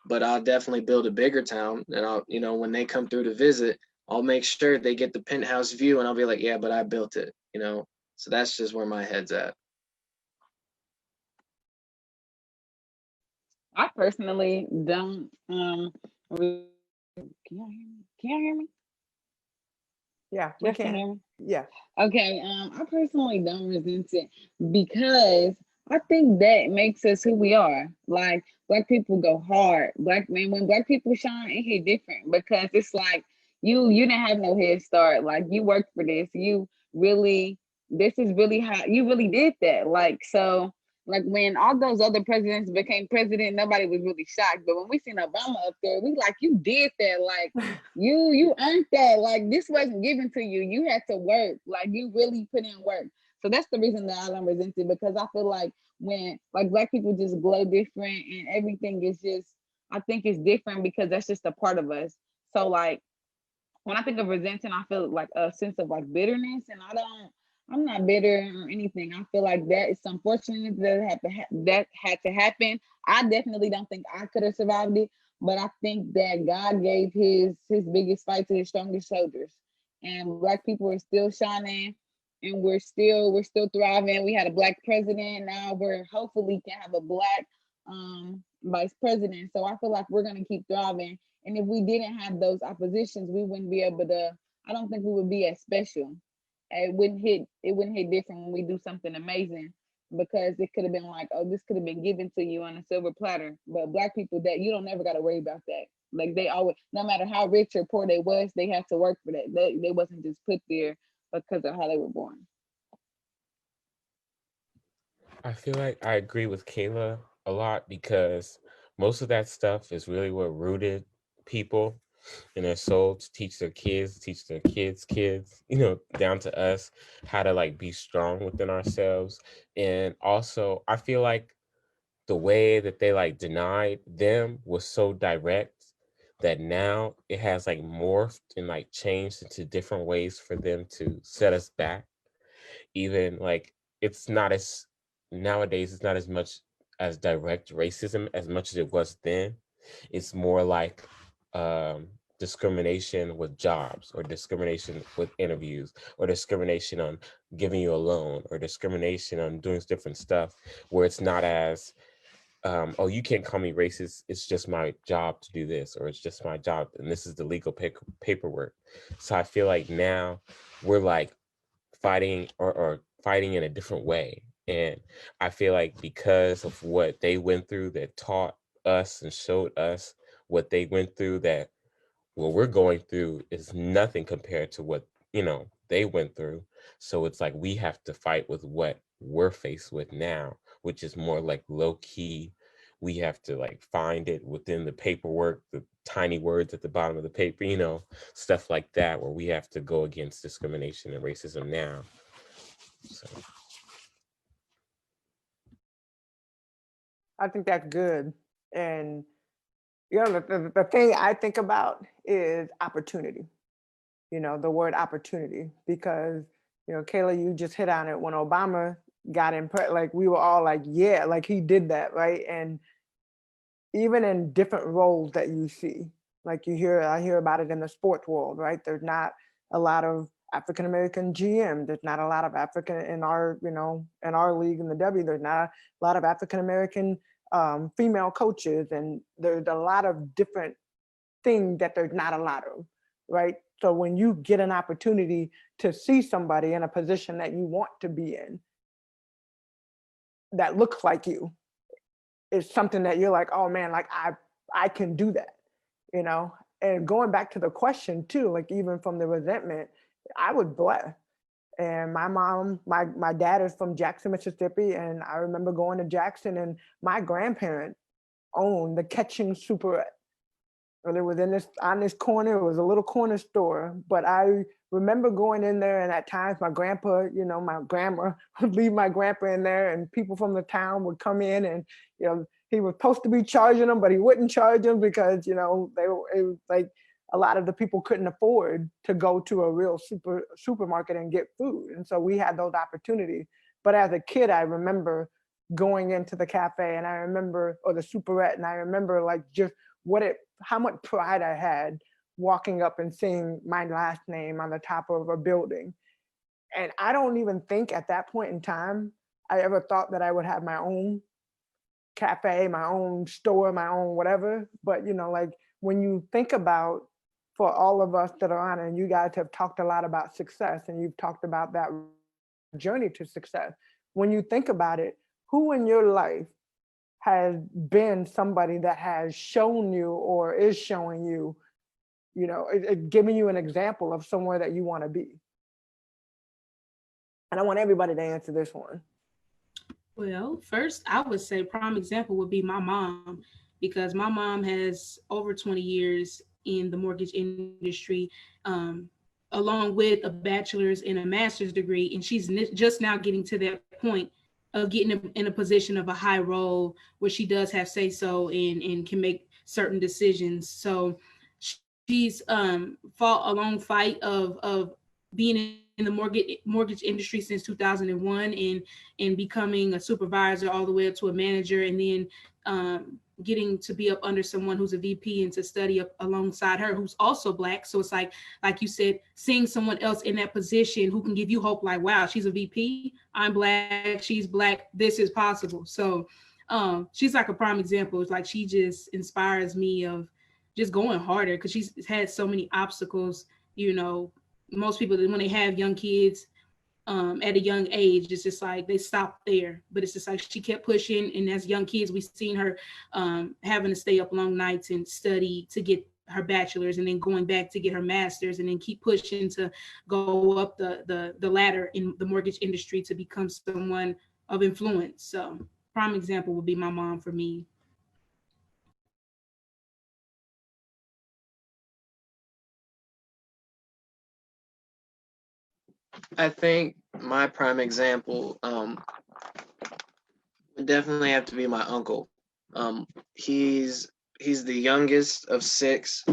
But I'll definitely build a bigger town, and when they come through to visit, I'll make sure they get the penthouse view, and I'll be like, yeah, but I built it. So that's just where my head's at. I personally don't can y'all hear me? Can y'all hear me? Yeah, we Just can can. hear me? Yeah. Okay, I personally don't resent it because I think that makes us who we are. Like black people go hard. Black man, when black people shine, it hit different because it's like you didn't have no head start. Like you worked for this. You really this is really how you really did that. Like so like when all those other presidents became president, nobody was really shocked. But when we seen Obama up there, we like you did that. Like you earned that. Like this wasn't given to you. You had to work. Like you really put in work. So that's the reason that I don't resent it because I feel like when like black people just glow different and everything is just I think it's different because that's just a part of us. So like when I think of resenting, I feel like a sense of like bitterness, and I'm not bitter or anything. I feel like that is unfortunate that that had to happen. I definitely don't think I could have survived it, but I think that God gave his biggest fight to his strongest soldiers, and black people are still shining, and we're still thriving. We had a black president. Now we're hopefully can have a black vice president. So I feel like we're gonna keep thriving, and if we didn't have those oppositions, we wouldn't be able to. I don't think we would be as special. It wouldn't hit different when we do something amazing because it could have been like, oh, this could have been given to you on a silver platter. But black people that you don't never got to worry about that. Like they always, no matter how rich or poor they was, they had to work for that. They wasn't just put there because of how they were born. I feel like I agree with Kayla a lot because most of that stuff is really what rooted people in their soul to teach their kids, down to us how to like be strong within ourselves. And also, I feel like the way that they like denied them was so direct that now it has like morphed and like changed into different ways for them to set us back. Even like it's not as nowadays it's not as much as direct racism as much as it was then. It's more like um discrimination with jobs, or discrimination with interviews, or discrimination on giving you a loan, or discrimination on doing different stuff, where it's not as oh, you can't call me racist, it's just my job to do this, or it's just my job and this is the legal paperwork. So I feel like now we're like fighting, or fighting in a different way. And I feel like because of what they went through, that taught us and showed us what they went through, that what we're going through is nothing compared to what, they went through. So it's like we have to fight with what we're faced with now, which is more like low key. We have to like find it within the paperwork, the tiny words at the bottom of the paper, stuff like that, where we have to go against discrimination and racism now. So I think that's good. And the thing I think about is opportunity. The word opportunity, because Kayla, you just hit on it. When Obama got in, like we were all like, yeah, like he did that, right? And even in different roles that you see, like I hear about it in the sports world, right? There's not a lot of African American GM. There's not a lot of African in our, in our league in the W. There's not a lot of African American female coaches, and there's a lot of different things that there's not a lot of, right? So when you get an opportunity to see somebody in a position that you want to be in, that looks like you, is something that you're like, oh man, like I can do that, you know? And going back to the question too, like even from the resentment, I was blessed. And my mom, my dad is from Jackson, Mississippi. And I remember going to Jackson, and my grandparent owned the Ketching Super. And it was on this corner. It was a little corner store, but I remember going in there, and at times my grandpa, my grandma would leave my grandpa in there, and people from the town would come in, and he was supposed to be charging them, but he wouldn't charge them because it was like a lot of the people couldn't afford to go to a real supermarket and get food, and so we had those opportunities. But as a kid, I remember going into the cafe, and I remember, or the superette, and I remember like just how much pride I had walking up and seeing my last name on the top of a building. And I don't even think at that point in time, I ever thought that I would have my own cafe, my own store, my own whatever. But, like when you think about, for all of us that are on, and you guys have talked a lot about success, and you've talked about that journey to success. When you think about it, who in your life has been somebody that has shown you, or is showing you, giving you an example of somewhere that you want to be? And I want everybody to answer this one. Well, first, I would say prime example would be my mom, because my mom has over 20 years in the mortgage industry, along with a bachelor's and a master's degree. And she's just now getting to that point of getting in a position of a high role where she does have say so and can make certain decisions. So she's fought a long fight of being in the mortgage industry since 2001, and becoming a supervisor all the way up to a manager, and then getting to be up under someone who's a VP and to study up alongside her, who's also Black. So it's like you said, seeing someone else in that position who can give you hope, like, wow, she's a VP, I'm Black, she's Black, this is possible. So she's like a prime example. It's like she just inspires me of just going harder, because she's had so many obstacles. Most people, when they have young kids at a young age, it's just like they stop there. But it's just like she kept pushing, and as young kids, we've seen her having to stay up long nights and study to get her bachelor's, and then going back to get her master's, and then keep pushing to go up the ladder in the mortgage industry to become someone of influence. So prime example would be my mom for me. I think my prime example would definitely have to be my uncle. Um, he's he's the youngest of six,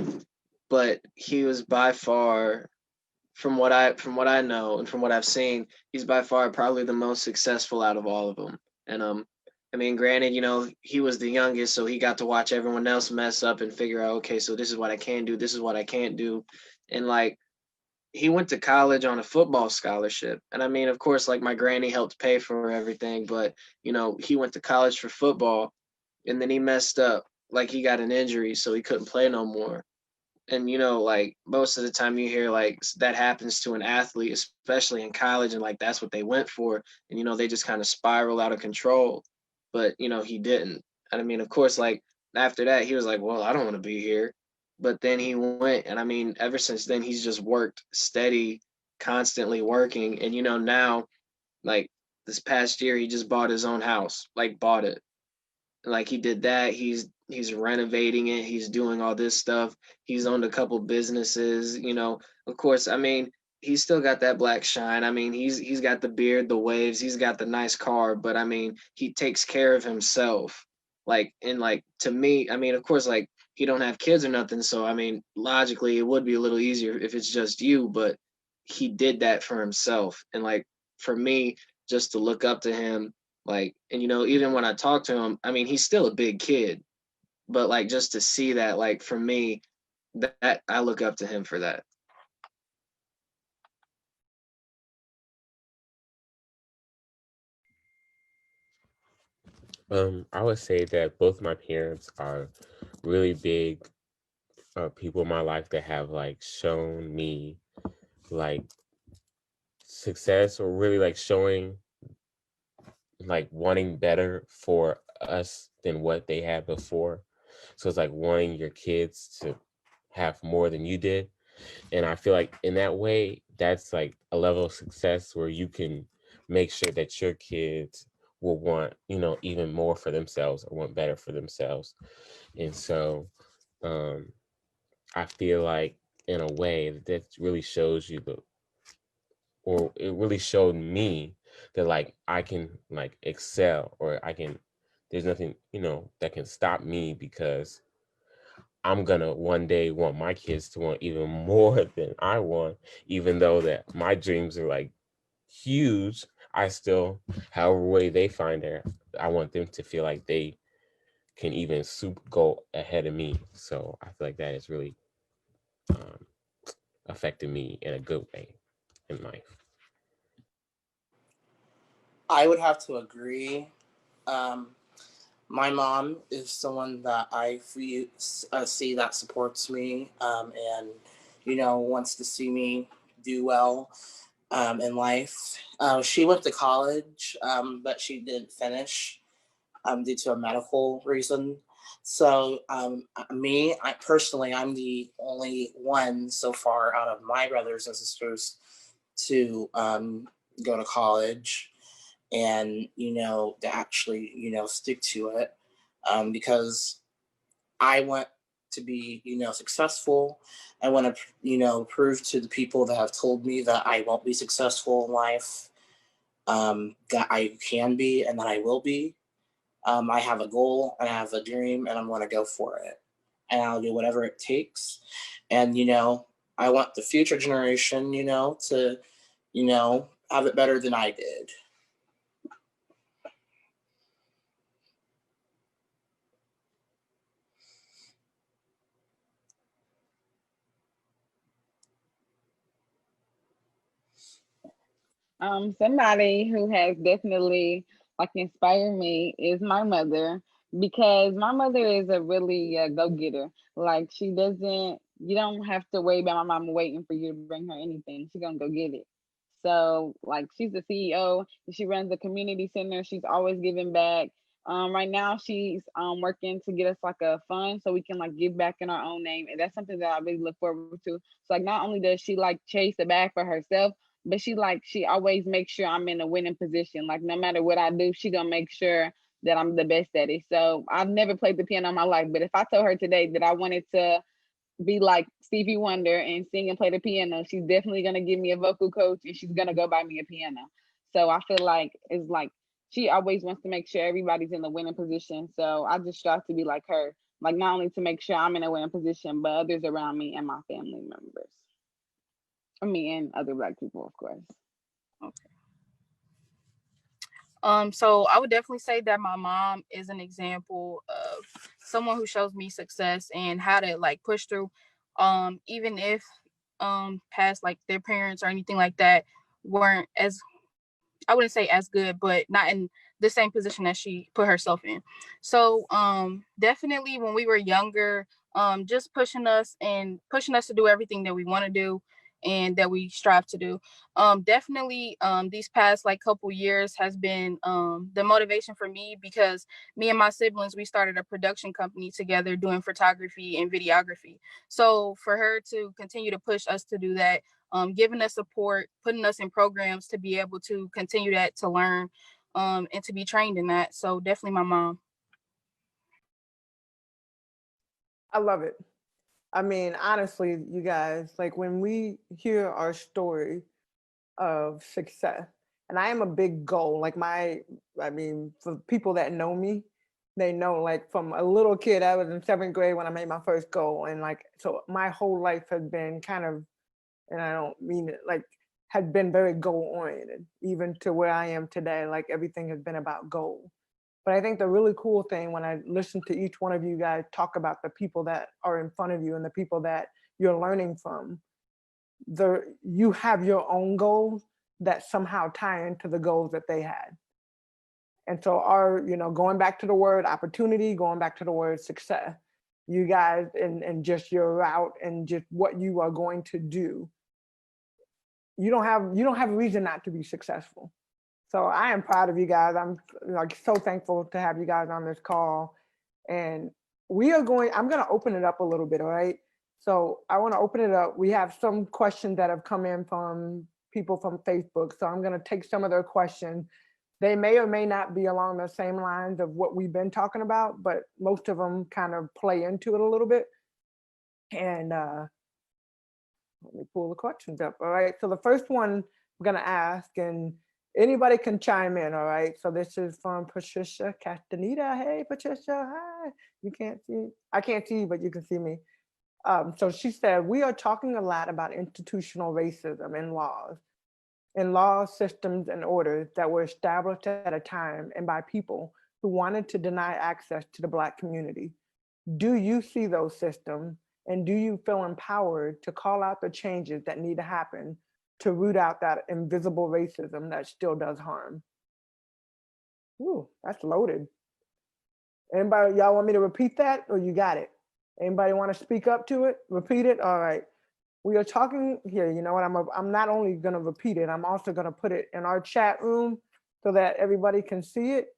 but he was by far, from what I know and from what I've seen, he's by far probably the most successful out of all of them. And I mean, granted, he was the youngest, so he got to watch everyone else mess up and figure out, okay, so this is what I can do, this is what I can't do, and like he went to college on a football scholarship. And I mean, of course, like my granny helped pay for everything, but he went to college for football and then he messed up. Like he got an injury, so he couldn't play no more. And like most of the time you hear like that happens to an athlete, especially in college, and like that's what they went for. And they just kind of spiral out of control. But he didn't. And I mean, of course, like after that, he was like, well, I don't want to be here. But then he went, and I mean, ever since then, he's just worked steady, constantly working. And now, like this past year, he just bought his own house, like bought it. Like he did that. He's renovating it. He's doing all this stuff. He's owned a couple businesses. Of course, I mean, he's still got that black shine. I mean, he's got the beard, the waves. He's got the nice car. But I mean, he takes care of himself. Like and like to me, I mean, of course, like he don't have kids or nothing. So I mean, logically, it would be a little easier if it's just you. But he did that for himself. And like for me, just to look up to him, like, and even when I talk to him, I mean, he's still a big kid, but like just to see that, like for me, that I look up to him for that. I would say that both my parents are really big people in my life that have like shown me like success, or really like showing like wanting better for us than what they had before. So it's like wanting your kids to have more than you did. And I feel like in that way, that's like a level of success where you can make sure that your kids will want, even more for themselves or want better for themselves. And so um, I feel like in a way that really shows you or it really showed me that like I can like excel, or there's nothing, that can stop me, because I'm gonna one day want my kids to want even more than I want, even though that my dreams are like huge. I still, however way they find it, I want them to feel like they can even go ahead of me. So I feel like that is really um, affected me in a good way in life. I would have to agree. Um, my mom is someone that see that supports me, and wants to see me do well in life. She went to college, but she didn't finish due to a medical reason. So I personally, I'm the only one so far out of my brothers and sisters to go to college, and to actually stick to it, because I want to be successful. I want to prove to the people that have told me that I won't be successful in life, that I can be and that I will be. I have a goal and I have a dream, and I'm going to go for it, and I'll do whatever it takes. And I want the future generation to have it better than I did. Somebody who has definitely like inspired me is my mother, because my mother is a really go-getter. Like she doesn't, you don't have to worry about my mama waiting for you to bring her anything. She's gonna go get it. So like she's the CEO. She runs a community center. She's always giving back. Right now she's working to get us like a fund so we can like give back in our own name, and that's something that I really look forward to. So like not only does she like chase the bag for herself, but she always makes sure I'm in a winning position. Like no matter what I do, she gonna make sure that I'm the best at it. So I've never played the piano in my life, but if I told her today that I wanted to be like Stevie Wonder and sing and play the piano, she's definitely gonna give me a vocal coach and she's gonna go buy me a piano. So I feel like it's like she always wants to make sure everybody's in the winning position. So I just strive to be like her, like not only to make sure I'm in a winning position, but others around me and my family members. I mean, and other Black people, of course. So I would definitely say that my mom is an example of someone who shows me success and how to like push through, even if past like their parents or anything like that weren't as, I wouldn't say as good, but not in the same position that she put herself in. So definitely when we were younger, just pushing us to do everything that we want to do and that we strive to do. Definitely these past like couple years has been the motivation for me, because me and my siblings, we started a production company together doing photography and videography. So for her to continue to push us to do that, giving us support, putting us in programs to be able to continue that, to learn, and to be trained in that. So definitely my mom. I love it. I mean, honestly, you guys, like when we hear our story of success, and I am a big goal, like I mean, for people that know me, they know like from a little kid, I was in 7th grade when I made my first goal. And like, so my whole life has been kind of, and I don't mean it like, had been very goal oriented, even to where I am today. Like everything has been about goal. But I think the really cool thing when I listen to each one of you guys talk about the people that are in front of you and the people that you're learning from, you have your own goals that somehow tie into the goals that they had. And so going back to the word opportunity, going back to the word success, you guys and just your route and just what you are going to do, you don't have a reason not to be successful. So I am proud of you guys. I'm like so thankful to have you guys on this call. And I'm going to open it up a little bit. All right. So I want to open it up. We have some questions that have come in from people from Facebook. So I'm going to take some of their questions. They may or may not be along the same lines of what we've been talking about, but most of them kind of play into it a little bit. And let me pull the questions up. All right. So the first one I'm going to ask, and anybody can chime in. All right. So this is from Patricia Castaneda. Hey, Patricia. Hi. I can't see you, but you can see me. So she said, we are talking a lot about institutional racism in laws, systems, and orders that were established at a time and by people who wanted to deny access to the Black community. Do you see those systems? And do you feel empowered to call out the changes that need to happen to root out that invisible racism that still does harm? Ooh, that's loaded. Anybody, y'all want me to repeat that, or you got it? Anybody want to speak up to it? Repeat it? All right. We are talking here, you know what, I'm not only gonna repeat it, I'm also gonna put it in our chat room so that everybody can see it.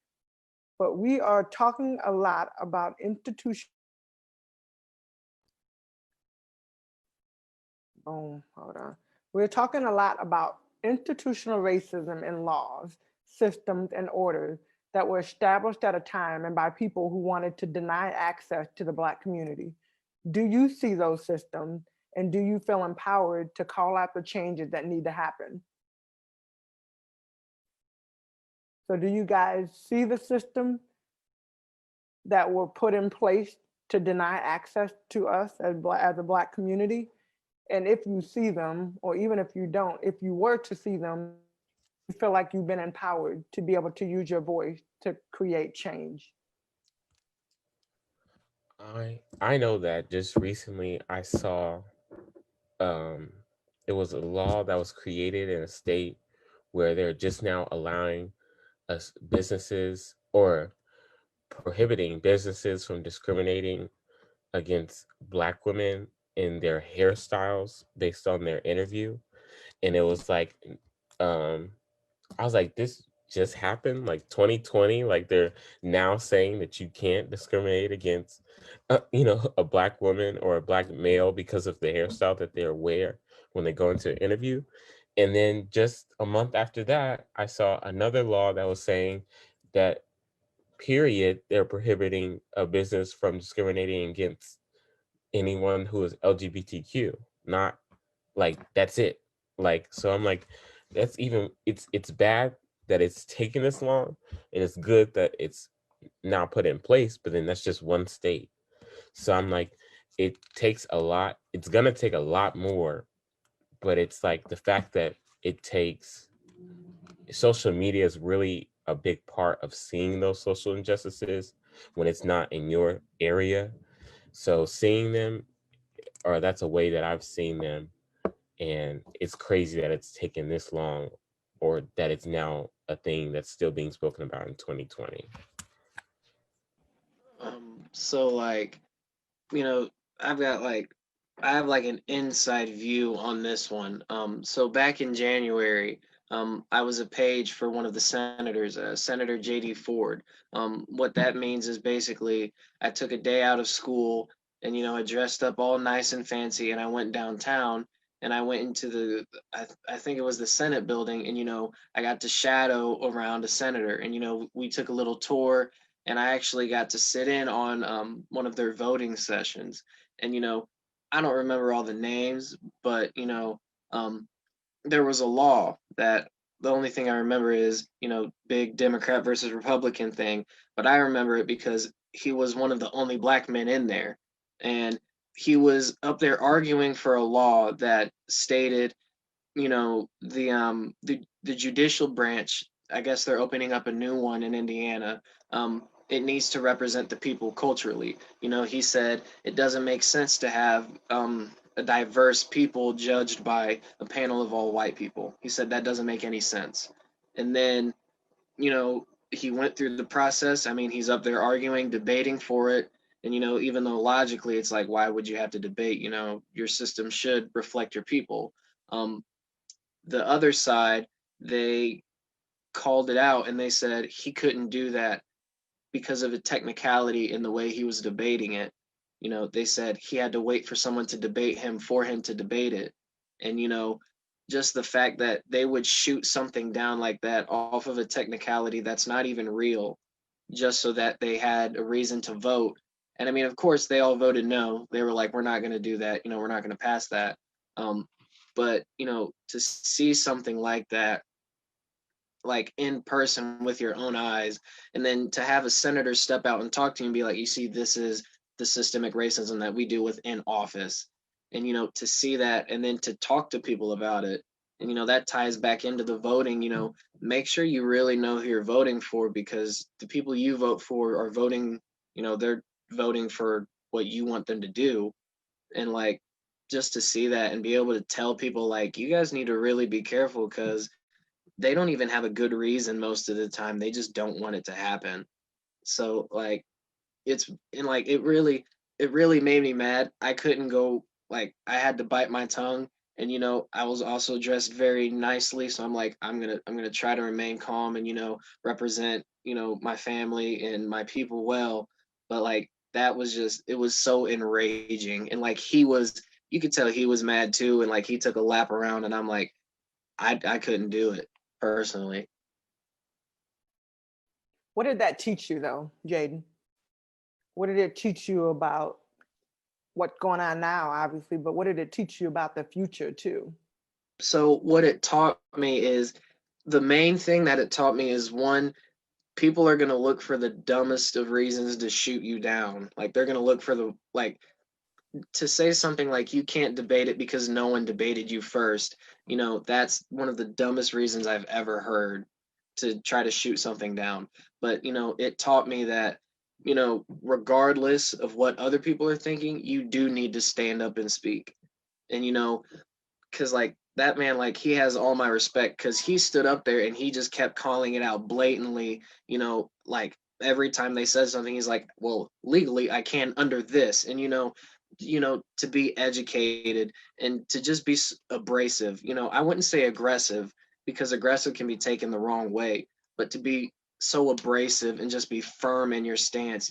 But we are talking a lot about institutional. Oh, hold on. We're talking a lot about institutional racism in laws, systems, and orders that were established at a time and by people who wanted to deny access to the Black community. Do you see those systems, and do you feel empowered to call out the changes that need to happen? So do you guys see the system that were put in place to deny access to us as a Black community? And if you see them, or even if you don't, if you were to see them, you feel like you've been empowered to be able to use your voice to create change? I know that just recently I saw um it was a law that was created in a state where they're just now allowing us businesses, or prohibiting businesses from discriminating against Black women in their hairstyles based on their interview. And it was like I was like, this just happened, like 2020, like they're now saying that you can't discriminate against a Black woman or a Black male because of the hairstyle that they wear when they go into an interview. And then just a month after that, I saw another law that was saying that, period, they're prohibiting a business from discriminating against anyone who is LGBTQ. Not like that's it. Like, so I'm like, that's even, it's bad that it's taken this long, and it's good that it's now put in place, but then that's just one state. So I'm like, it takes a lot, it's gonna take a lot more, but it's like the fact that it takes, social media is really a big part of seeing those social injustices when it's not in your area. So seeing them, or that's a way that I've seen them, and it's crazy that it's taken this long, or that it's now a thing that's still being spoken about in 2020. So like, you know, I've got like I have like an inside view on this one. So back in January, I was a page for one of the senators, Senator J.D. Ford. What that means is basically I took a day out of school and I dressed up all nice and fancy and I went downtown and I went into I think it was the Senate building and I got to shadow around a senator and we took a little tour and I actually got to sit in on one of their voting sessions. And I don't remember all the names, but um, there was a law that the only thing I remember is big Democrat versus Republican thing, but I remember it because he was one of the only black men in there, and he was up there arguing for a law that stated the judicial branch, I guess they're opening up a new one in Indiana. It needs to represent the people culturally. He said it doesn't make sense to have a diverse people judged by a panel of all white people. He said that doesn't make any sense. And then he went through the process. I mean, he's up there arguing, debating for it. And even though logically it's like, why would you have to debate? Your system should reflect your people. The other side, they called it out and they said he couldn't do that because of a technicality in the way he was debating it. They said he had to wait for someone to debate him for him to debate it. And, just the fact that they would shoot something down like that off of a technicality that's not even real, just so that they had a reason to vote. And I mean, of course, they all voted no. They were like, we're not going to do that. We're not going to pass that. But, to see something like that, like in person with your own eyes, and then to have a senator step out and talk to you and be like, you see, this is the systemic racism that we deal with in office. And, to see that and then to talk to people about it. And, that ties back into the voting, make sure you really know who you're voting for, because the people you vote for are voting, they're voting for what you want them to do. And like, just to see that and be able to tell people like, you guys need to really be careful because they don't even have a good reason most of the time. They just don't want it to happen. So like it's and like it really made me mad. I couldn't go, like I had to bite my tongue, and I was also dressed very nicely, so I'm like I'm going to try to remain calm and represent, my family and my people well. But like that was just, it was so enraging, and like you could tell he was mad too, and like he took a lap around, and I'm like I couldn't do it personally. What did that teach you though, Jaden? What did it teach you about what's going on now, obviously, but what did it teach you about the future too? So what it taught me is, the main thing that it taught me is, one, people are going to look for the dumbest of reasons to shoot you down. Like they're going to look for the, like, to say something like you can't debate it because no one debated you first. That's one of the dumbest reasons I've ever heard, to try to shoot something down. But it taught me that regardless of what other people are thinking, you do need to stand up and speak. And because like that man, like he has all my respect, because he stood up there and he just kept calling it out blatantly. Like every time they said something, he's like, well, legally I can under this. And to be educated and to just be abrasive. I wouldn't say aggressive, because aggressive can be taken the wrong way, but to be so abrasive and just be firm in your stance.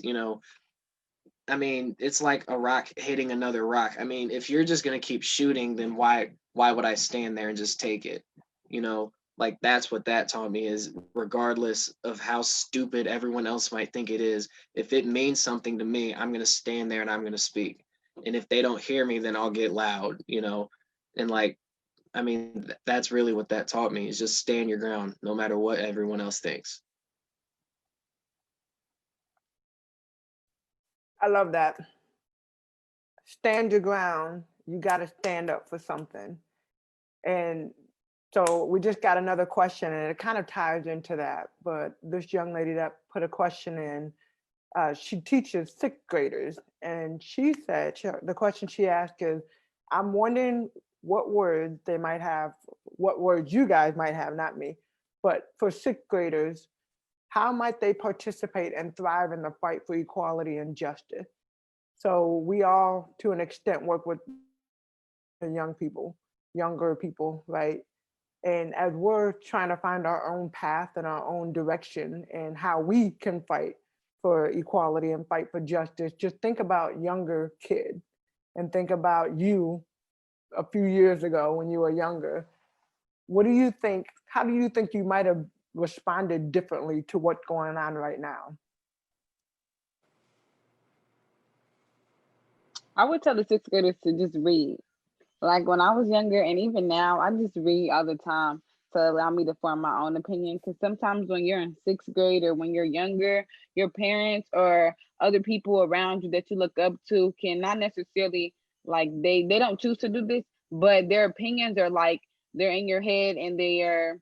I mean, it's like a rock hitting another rock. I mean, if you're just gonna keep shooting, then why would I stand there and just take it? You know, like that's what that taught me is regardless of how stupid everyone else might think it is, if it means something to me, I'm gonna stand there and I'm gonna speak. And if they don't hear me, then I'll get loud, you know. And like, I mean, that's really what that taught me is just stand your ground no matter what everyone else thinks. I love that. Stand your ground. You got to stand up for something. And so we just got another question, and it kind of ties into that. But this young lady that put a question in, she teaches sixth graders, and she said the question she asked is, "I'm wondering what words they might have, what words you guys might have, not me, but for sixth graders, how might they participate and thrive in the fight for equality and justice?" So we all, to an extent, work with the young people, younger people, right? And as we're trying to find our own path and our own direction and how we can fight for equality and fight for justice, just think about younger kids and think about you a few years ago when you were younger. What do you think? How do you think you might have responded differently to what's going on right now? I would tell the sixth graders to just read. Like when I was younger, and even now, I just read all the time to allow me to form my own opinion. Because sometimes when you're in sixth grade or when you're younger, your parents or other people around you that you look up to can not necessarily like they don't choose to do this, but their opinions are like they're in your head and they are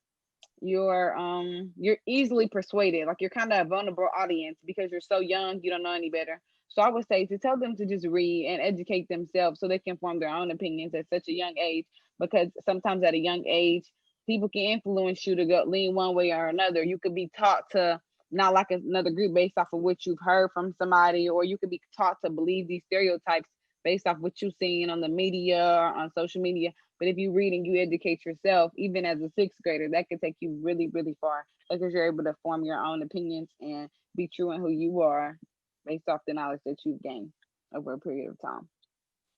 you're easily persuaded. Like you're kind of a vulnerable audience because you're so young, you don't know any better. So I would say to tell them to just read and educate themselves so they can form their own opinions at such a young age, because sometimes at a young age people can influence you to go lean one way or another. You could be taught to not like another group based off of what you've heard from somebody, or you could be taught to believe these stereotypes based off what you've seen on the media or on social media. But if you read and you educate yourself, even as a sixth grader, that could take you really, really far because you're able to form your own opinions and be true in who you are based off the knowledge that you've gained over a period of time.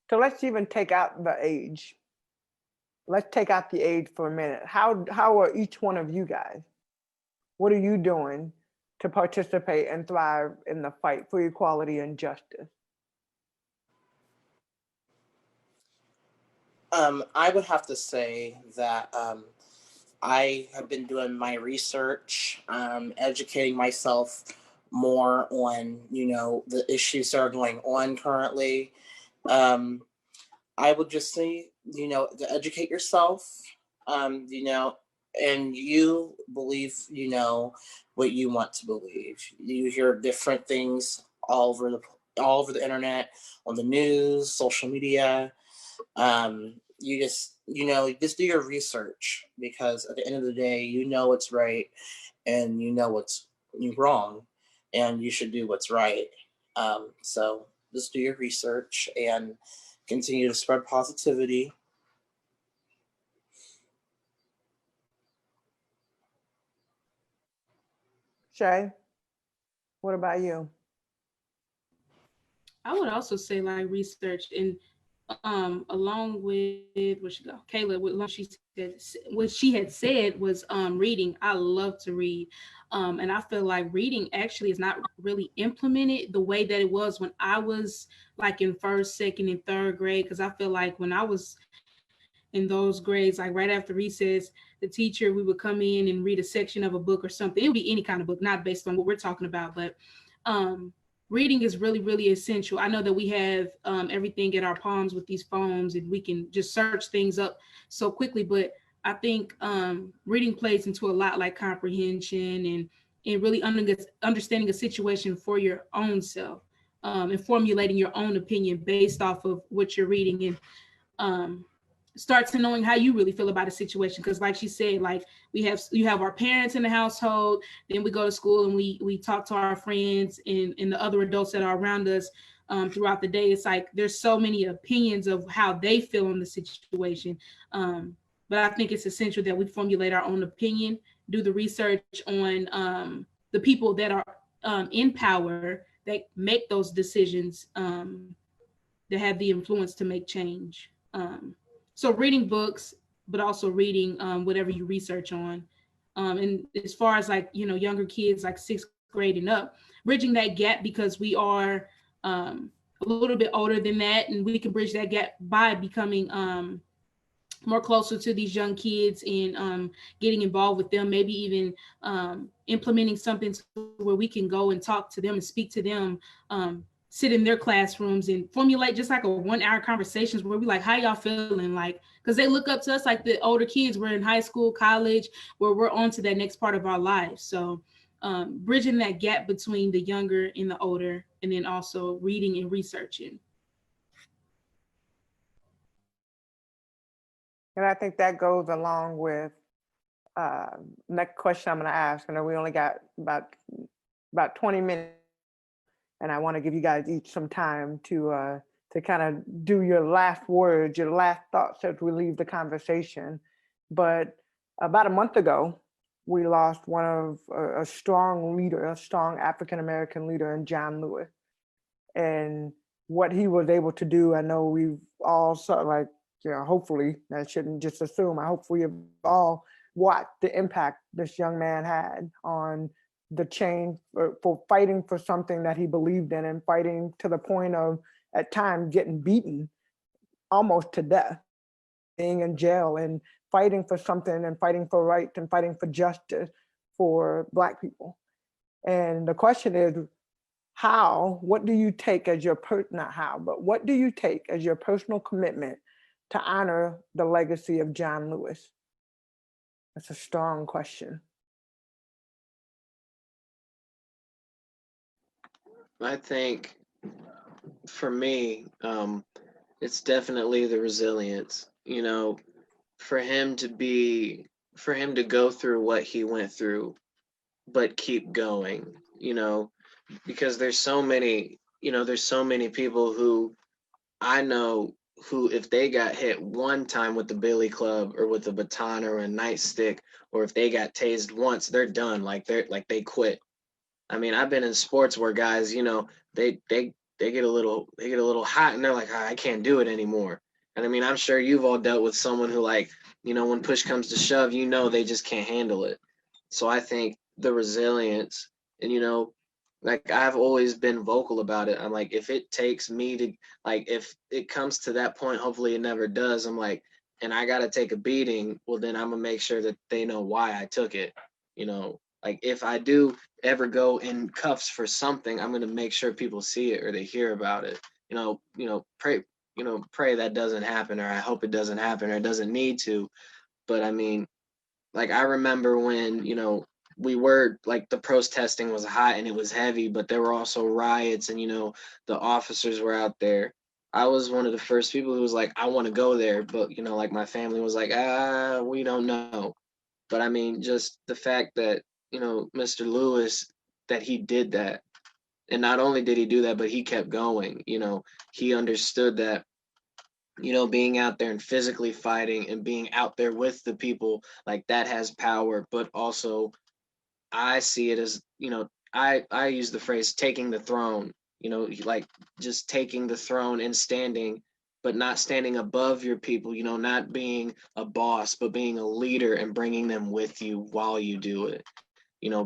So let's even take out the age. Let's take out the age for a minute. How are each one of you guys? What are you doing to participate and thrive in the fight for equality and justice? I would have to say that I have been doing my research, educating myself more on, the issues that are going on currently. Um, I would just say, to educate yourself, and you believe, what you want to believe. You hear different things all over the internet, on the news, social media. You just do your research because at the end of the day, you know what's right and you know what's wrong, and you should do what's right. So just do your research and continue to spread positivity. Shay, what about you? I would also say like research and along with where she go, Kayla, what she had said was reading. I love to read. And I feel like reading actually is not really implemented the way that it was when I was like in first, second, and third grade. Because I feel like when I was in those grades, like right after recess, the teacher, we would come in and read a section of a book or something. It would be any kind of book, not based on what we're talking about, but um, reading is really, really essential. I know that we have everything in our palms with these phones and we can just search things up so quickly, but I think reading plays into a lot like comprehension and really understanding a situation for your own self, and formulating your own opinion based off of what you're reading, and um, start to knowing how you really feel about a situation. Because like she said, like you have our parents in the household, then we go to school and we talk to our friends and the other adults that are around us throughout the day. It's like there's so many opinions of how they feel in the situation. But I think it's essential that we formulate our own opinion, do the research on the people that are in power that make those decisions, that have the influence to make change. So reading books, but also reading whatever you research on. And as far as like, younger kids, like sixth grade and up, bridging that gap, because we are a little bit older than that, and we can bridge that gap by becoming more closer to these young kids and getting involved with them, maybe even implementing something where we can go and talk to them and speak to them, sit in their classrooms and formulate just like a 1 hour conversations where we like, how y'all feeling? Like, because they look up to us like the older kids. We're in high school, college, where we're on to that next part of our lives. So bridging that gap between the younger and the older, and then also reading and researching. And I think that goes along with next question I'm going to ask. I know we only got about 20 minutes, and I want to give you guys each some time to kind of do your last words, your last thoughts as we leave the conversation. But about a month ago, we lost one of a strong leader, a strong African-American leader in John Lewis. And what he was able to do, I know we've all saw, like, hopefully, I shouldn't just assume, I hope we have all watched the impact this young man had on the change for fighting for something that he believed in, and fighting to the point of, at times, getting beaten almost to death, being in jail, and fighting for something, and fighting for rights, and fighting for justice for Black people. And the question is, what do you take as your, not how, but what do you take as your personal commitment to honor the legacy of John Lewis? That's a strong question. I think for me, it's definitely the resilience. For him to go through what he went through, but keep going. Because there's so many people who I know who, if they got hit one time with the billy club or with a baton or a nightstick, or if they got tased once, they're done. They quit. I mean, I've been in sports where guys, they get a little hot and they're like, I can't do it anymore. And I mean, I'm sure you've all dealt with someone who, like, when push comes to shove, they just can't handle it. So I think the resilience, and like, I've always been vocal about it. I'm like, if it takes me to, like, if it comes to that point, hopefully it never does. I'm like, and I got to take a beating, well, then I'm gonna make sure that they know why I took it. Like, if I do ever go in cuffs for something, I'm gonna make sure people see it or they hear about it. Pray that doesn't happen, or I hope it doesn't happen, or it doesn't need to. But I mean, like, I remember when, we were, like, the protesting was hot and it was heavy, but there were also riots, and, the officers were out there. I was one of the first people who was like, I want to go there. But, like, my family was like, we don't know. But I mean, just the fact that, Mr. Lewis, that he did that. And not only did he do that, but he kept going. He understood that, being out there and physically fighting and being out there with the people, like, that has power. But also, I see it as, I use the phrase taking the throne, like, just taking the throne and standing, but not standing above your people, not being a boss, but being a leader and bringing them with you while you do it.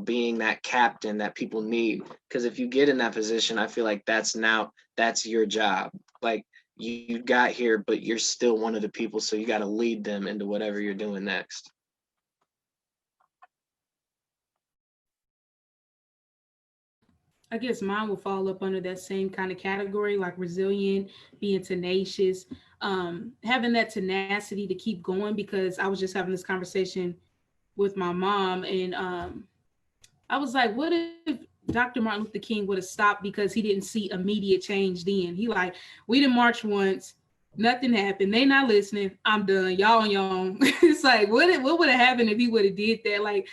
Being that captain that people need. Because if you get in that position, I feel like that's your job. Like, you got here, but you're still one of the people, so you got to lead them into whatever you're doing next. I guess mine will fall up under that same kind of category, like resilient, being tenacious, having that tenacity to keep going. Because I was just having this conversation with my mom, and I was like, what if Dr. Martin Luther King would have stopped because he didn't see immediate change then? He like, we didn't march once, nothing happened. They not listening. I'm done. Y'all on your own. It's like, what would have happened if he would have did that? Like,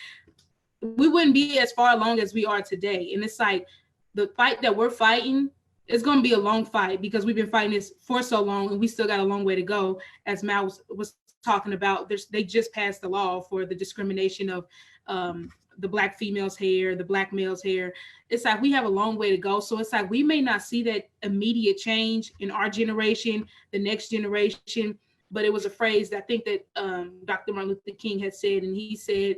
we wouldn't be as far along as we are today. And it's like, the fight that we're fighting is going to be a long fight, because we've been fighting this for so long, and we still got a long way to go. As Mal was talking about, they just passed the law for the discrimination of the black female's hair, the black male's hair. It's like we have a long way to go. So it's like we may not see that immediate change in our generation, the next generation, but it was a phrase that I think that Dr. Martin Luther King had said, and he said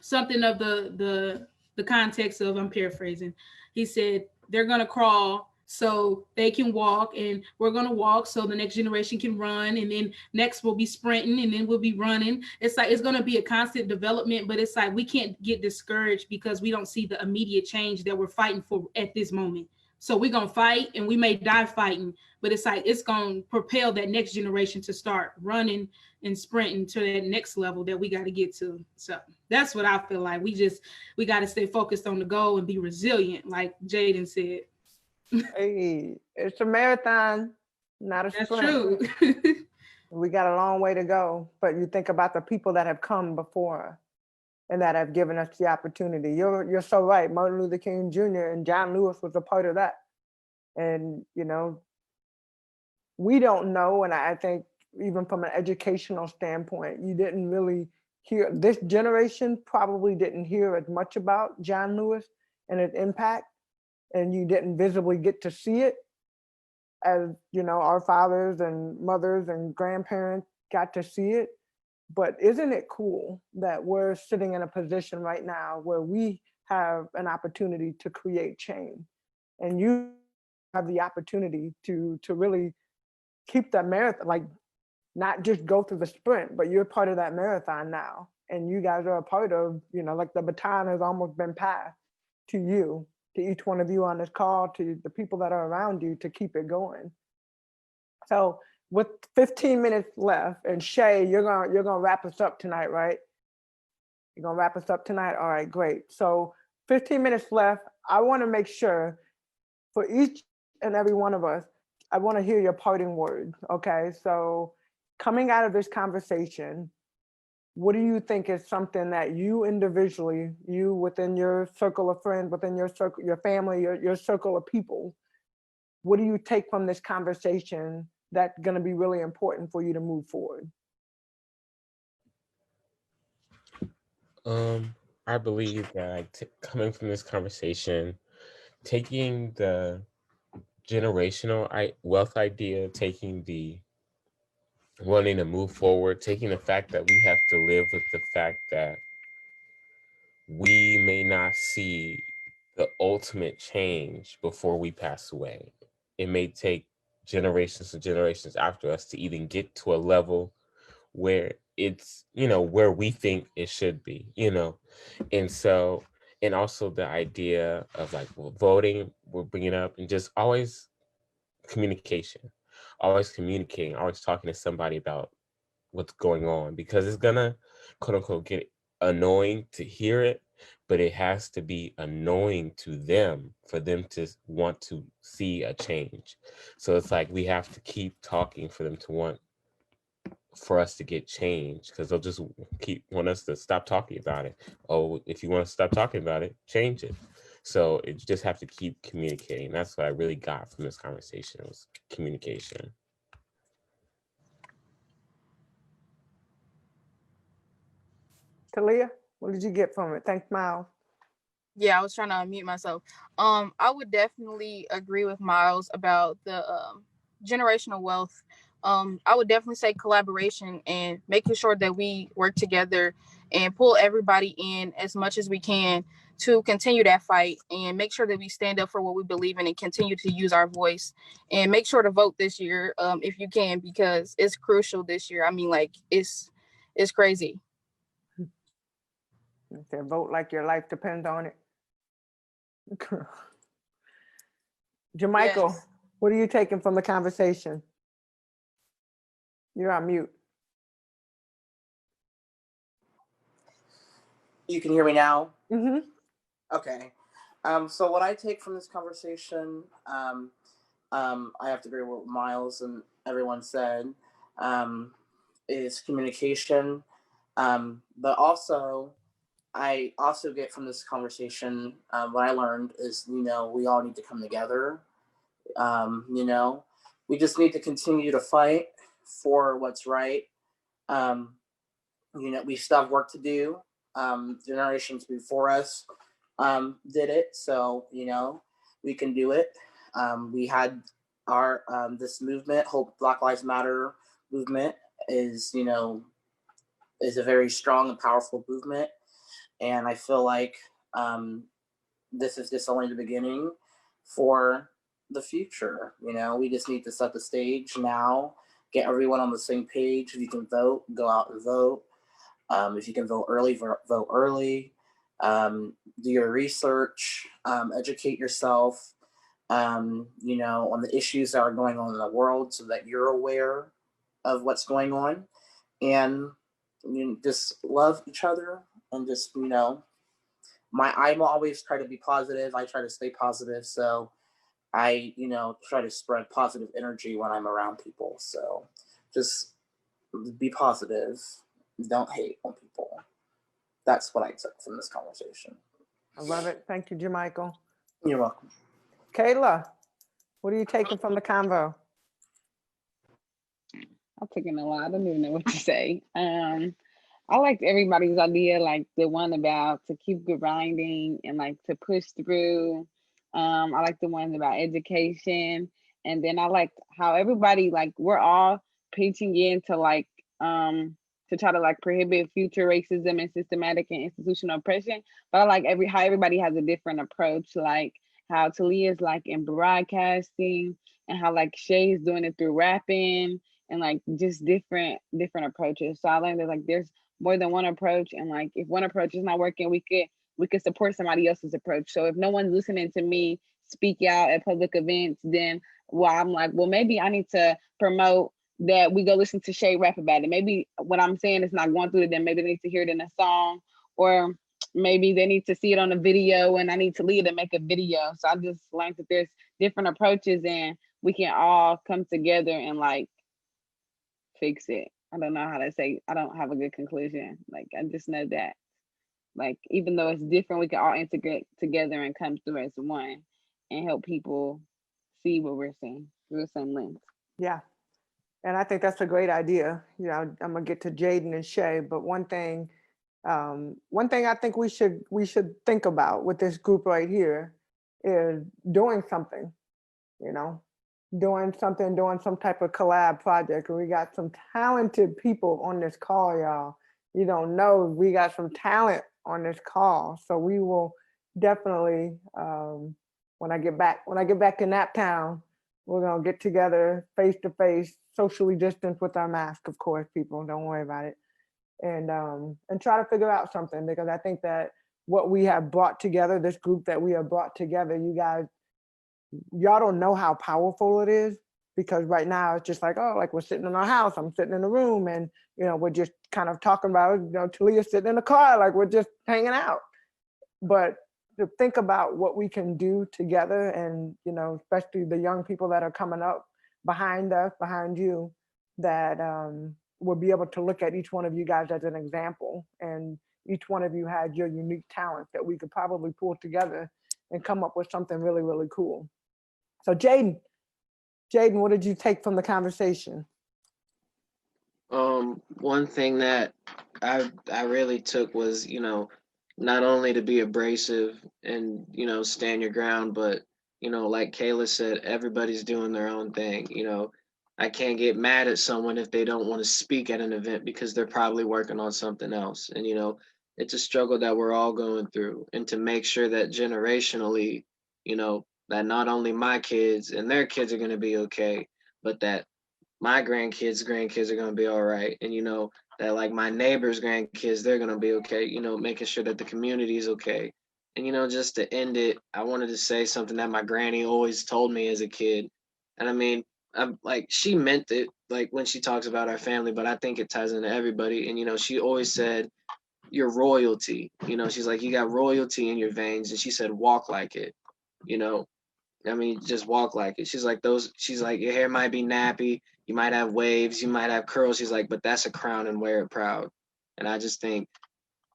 something of the context of, I'm paraphrasing. He said, they're gonna crawl so they can walk, and we're gonna walk so the next generation can run, and then next we'll be sprinting, and then we'll be running. It's like it's gonna be a constant development, but it's like we can't get discouraged because we don't see the immediate change that we're fighting for at this moment. So we're gonna fight, and we may die fighting, but it's like it's gonna propel that next generation to start running and sprinting to that next level that we got to get to. So that's what I feel like. We got to stay focused on the goal and be resilient, like Jaden said. Hey, it's a marathon, not a That's sprint. true. We got a long way to go, but you think about the people that have come before us and that have given us the opportunity. You're so right. Martin Luther King Jr. and John Lewis was a part of that. And, you know, we don't know, and I think even from an educational standpoint, you didn't really hear, this generation probably didn't hear as much about John Lewis and his impact, and you didn't visibly get to see it as, you know, our fathers and mothers and grandparents got to see it. But isn't it cool that we're sitting in a position right now where we have an opportunity to create change, and you have the opportunity to really keep that marathon, like not just go through the sprint, but you're part of that marathon now. And you guys are a part of, you know, like the baton has almost been passed to you, to each one of you on this call, to the people that are around you to keep it going. So with 15 minutes left, and Shay, you're gonna wrap us up tonight, right? You're gonna wrap us up tonight? All right, great. So 15 minutes left. I wanna make sure for each and every one of us, I wanna hear your parting words, okay? So coming out of this conversation, what do you think is something that you individually, you within your circle of friends, within your circle, your family, your circle of people, what do you take from this conversation that's going to be really important for you to move forward? I believe that coming from this conversation, taking the generational wealth idea, taking the wanting to move forward, taking the fact that we have to live with the fact that we may not see the ultimate change before we pass away. It may take generations and generations after us to even get to a level where it's, you know, where we think it should be, you know. And so, and also the idea of like, well, voting, we're bringing up, and just always communication, always communicating, always talking to somebody about what's going on, because it's gonna, quote unquote, get annoying to hear it, but it has to be annoying to them for them to want to see a change. So it's like we have to keep talking for them to want for us to get change, because they'll just want us to stop talking about it. Oh, if you want to stop talking about it, change it. So it just have to keep communicating. That's what I really got from this conversation, was communication. Talia, what did you get from it? Thanks, Miles. Yeah, I was trying to unmute myself. I would definitely agree with Miles about the generational wealth. I would definitely say collaboration and making sure that we work together and pull everybody in as much as we can to continue that fight, and make sure that we stand up for what we believe in and continue to use our voice, and make sure to vote this year if you can, because it's crucial this year. I mean, like it's crazy. You said vote like your life depends on it. Jamichael, Yes. what are you taking from the conversation? You're on mute. You can hear me now? Mm-hmm. Okay. So what I take from this conversation, I have to agree with what Miles and everyone said, is communication. But also, I also get from this conversation, what I learned is, you know, we all need to come together. You know, we just need to continue to fight for what's right. You know, we still have work to do. generations before us did it, so we can do it. We had our this movement, Hope Black Lives Matter movement, is is a very strong and powerful movement, and I feel like this is just only the beginning for the future. We just need to set the stage now, get everyone on the same page. If you can vote, go out and vote. If you can vote early, vote early. Do your research, educate yourself, on the issues that are going on in the world so that you're aware of what's going on. And just love each other and just, I'm always try to be positive. I try to stay positive. So I, try to spread positive energy when I'm around people. So just be positive. Don't hate on people. That's what I took from this conversation. I love it. Thank you, Jermichael. You're welcome. Kayla, what are you taking from the convo? I'm taking a lot. I don't even know what to say. I liked everybody's idea, like the one about to keep grinding and like to push through. I like the ones about education, and then I liked how everybody, like, we're all pitching in to try to like prohibit future racism and systematic and institutional oppression. But I like how everybody has a different approach, like how Talia's like in broadcasting, and how like Shay's doing it through rapping, and like just different approaches. So I learned that like there's more than one approach, and like if one approach is not working, we could support somebody else's approach. So if no one's listening to me speak out at public events, then I'm like, well, maybe I need to promote that we go listen to Shay rap about it. Maybe what I'm saying is not going through to them. Maybe they need to hear it in a song, or maybe they need to see it on a video, and I need to lead and make a video. So I just learned that there's different approaches, and we can all come together and like fix it. I don't know how to say, I don't have a good conclusion. Like, I just know that, like, even though it's different, we can all integrate together and come through as one and help people see what we're seeing through the same lens. Yeah. And I think that's a great idea. I'm gonna get to Jaden and Shay, but one thing I think we should think about with this group right here is doing something, doing some type of collab project. We got some talented people on this call, y'all. You don't know, we got some talent on this call. So we will definitely, when I get back to Naptown, we're gonna get together face to face, socially distanced with our mask, of course, people, don't worry about it. And try to figure out something, because I think that what we have brought together, this group that we have brought together, y'all don't know how powerful it is, because right now it's just like, oh, like we're sitting in our house, I'm sitting in a room, and we're just kind of talking about, Talia's sitting in the car, like we're just hanging out. But to think about what we can do together, and especially the young people that are coming up behind us, behind you, that will be able to look at each one of you guys as an example, and each one of you had your unique talent that we could probably pull together and come up with something really, really cool. So Jaden, what did you take from the conversation? One thing that I really took was, not only to be abrasive and, stand your ground, but, like Kayla said, everybody's doing their own thing. I can't get mad at someone if they don't want to speak at an event because they're probably working on something else. And, it's a struggle that we're all going through. And to make sure that generationally, that not only my kids and their kids are going to be okay, but that my grandkids are going to be all right. And, that like my neighbors' grandkids, they're going to be okay, making sure that the community is okay. And, just to end it, I wanted to say something that my granny always told me as a kid. And I mean, I'm like, she meant it, like when she talks about our family, but I think it ties into everybody. And, she always said, your royalty, she's like, you got royalty in your veins. And she said, walk like it, I mean, just walk like it. She's like, your hair might be nappy, you might have waves, you might have curls. She's like, but that's a crown and wear it proud. And I just think,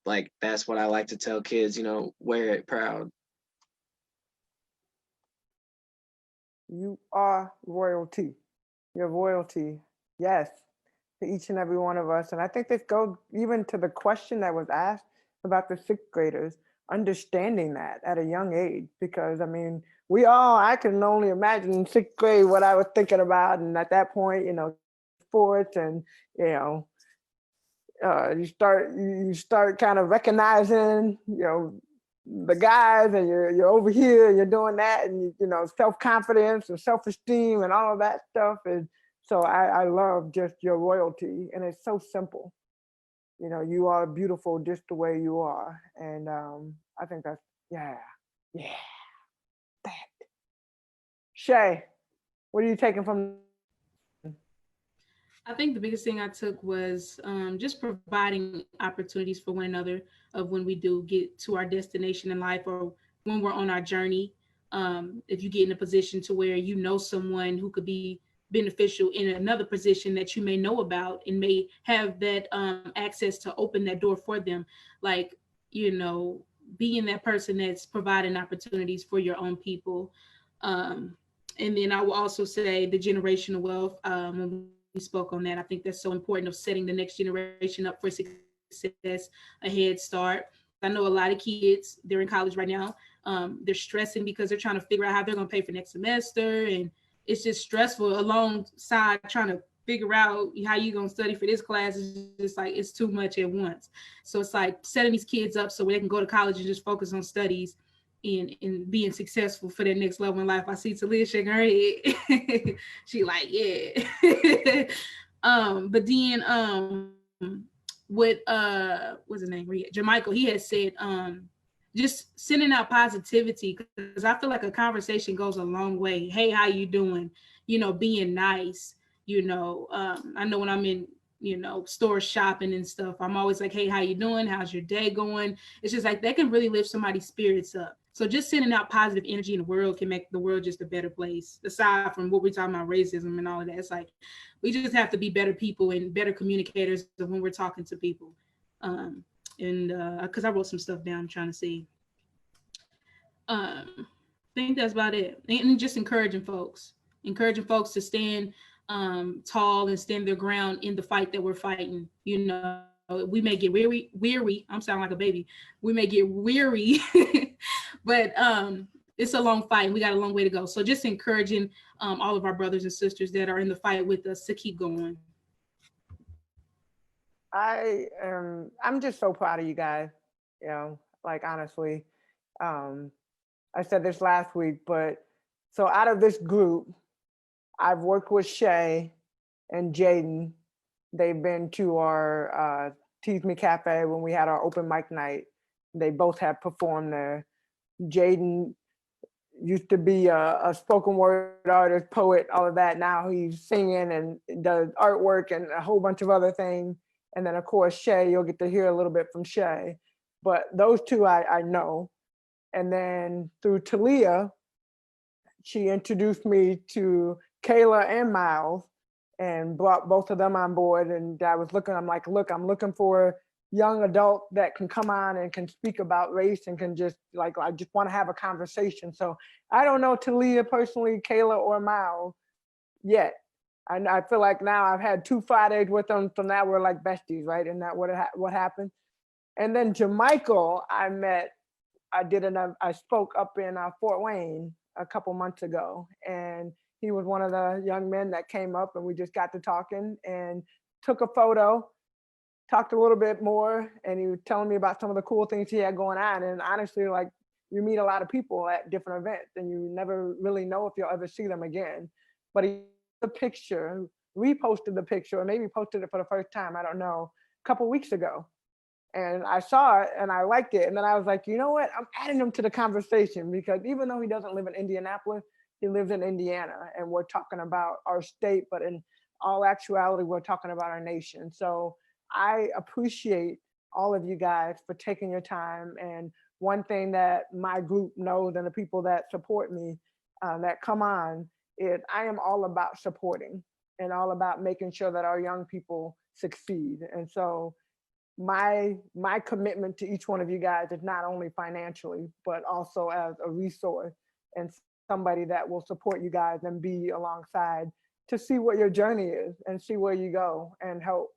like, that's what I like to tell kids, wear it proud. You are royalty. You're royalty. Yes, to each and every one of us. And I think this goes even to the question that was asked. about the sixth graders understanding that at a young age, because I mean, we all, I can only imagine in sixth grade what I was thinking about. And at that point, sports and, you know, you start kind of recognizing, the guys, and you're over here and you're doing that, and self-confidence and self-esteem and all of that stuff is. So I love just your royalty, and it's so simple. You are beautiful just the way you are, and I think that's, yeah, yeah, that. Shay, what are you taking from? I think the biggest thing I took was just providing opportunities for one another of when we do get to our destination in life, or when we're on our journey. If you get in a position to where you know someone who could be beneficial in another position that you may know about, and may have that access to open that door for them, like, being that person that's providing opportunities for your own people. Um, and then I will also say the generational wealth. When we spoke on that, I think that's so important, of setting the next generation up for success, a head start. I know a lot of kids, they're in college right now. They're stressing because they're trying to figure out how they're going to pay for next semester. And it's just stressful alongside trying to figure out how you're going to study for this class. It's just like, it's too much at once. So it's like setting these kids up so they can go to college and just focus on studies and being successful for their next level in life. I see Talia shaking her head. She like, yeah. But then what's his name? Jermichael, he had said just sending out positivity, because I feel like a conversation goes a long way. Hey, how you doing? Being nice. I know when I'm in store shopping and stuff, I'm always like, hey, how you doing? How's your day going? It's just like that can really lift somebody's spirits up. So just sending out positive energy in the world can make the world just a better place. Aside from what we're talking about, racism and all of that, it's like we just have to be better people and better communicators when we're talking to people. And because I wrote some stuff down, I'm trying to see. I think that's about it. And just encouraging folks to stand tall and stand their ground in the fight that we're fighting. We may get weary. I'm sounding like a baby. We may get weary, but it's a long fight and we got a long way to go. So just encouraging all of our brothers and sisters that are in the fight with us to keep going. I'm just so proud of you guys. Like, honestly, I said this last week, but so out of this group, I've worked with Shay and Jaden. They've been to our Tease Me Cafe when we had our open mic night. They both have performed there. Jaden used to be a spoken word artist, poet, all of that. Now he's singing and does artwork and a whole bunch of other things. And then, of course, Shay, you'll get to hear a little bit from Shay. But those two I know. And then through Talia, she introduced me to Kayla and Miles and brought both of them on board. And I'm like, look, I'm looking for young adult that can come on and can speak about race and can just I just want to have a conversation. So I don't know Talia personally, Kayla or Miles yet. I feel like now I've had 2 Fridays with them, so now we're like besties, right? And that what happened. And then Jermichael, I spoke up in Fort Wayne a couple months ago, and he was one of the young men that came up, and we just got to talking and took a photo, talked a little bit more, and he was telling me about some of the cool things he had going on. And honestly, like, you meet a lot of people at different events and you never really know if you'll ever see them again. But he the picture, reposted the picture, or maybe posted it for the first time, I don't know, a couple weeks ago. And I saw it and I liked it. And then I was like, you know what? I'm adding him to the conversation, because even though he doesn't live in Indianapolis, he lives in Indiana, and we're talking about our state, but in all actuality, we're talking about our nation. So I appreciate all of you guys for taking your time. And one thing that my group knows, and the people that support me, that come on, is I am all about supporting and all about making sure that our young people succeed. And so my commitment to each one of you guys is not only financially, but also as a resource and somebody that will support you guys and be alongside to see what your journey is and see where you go, and help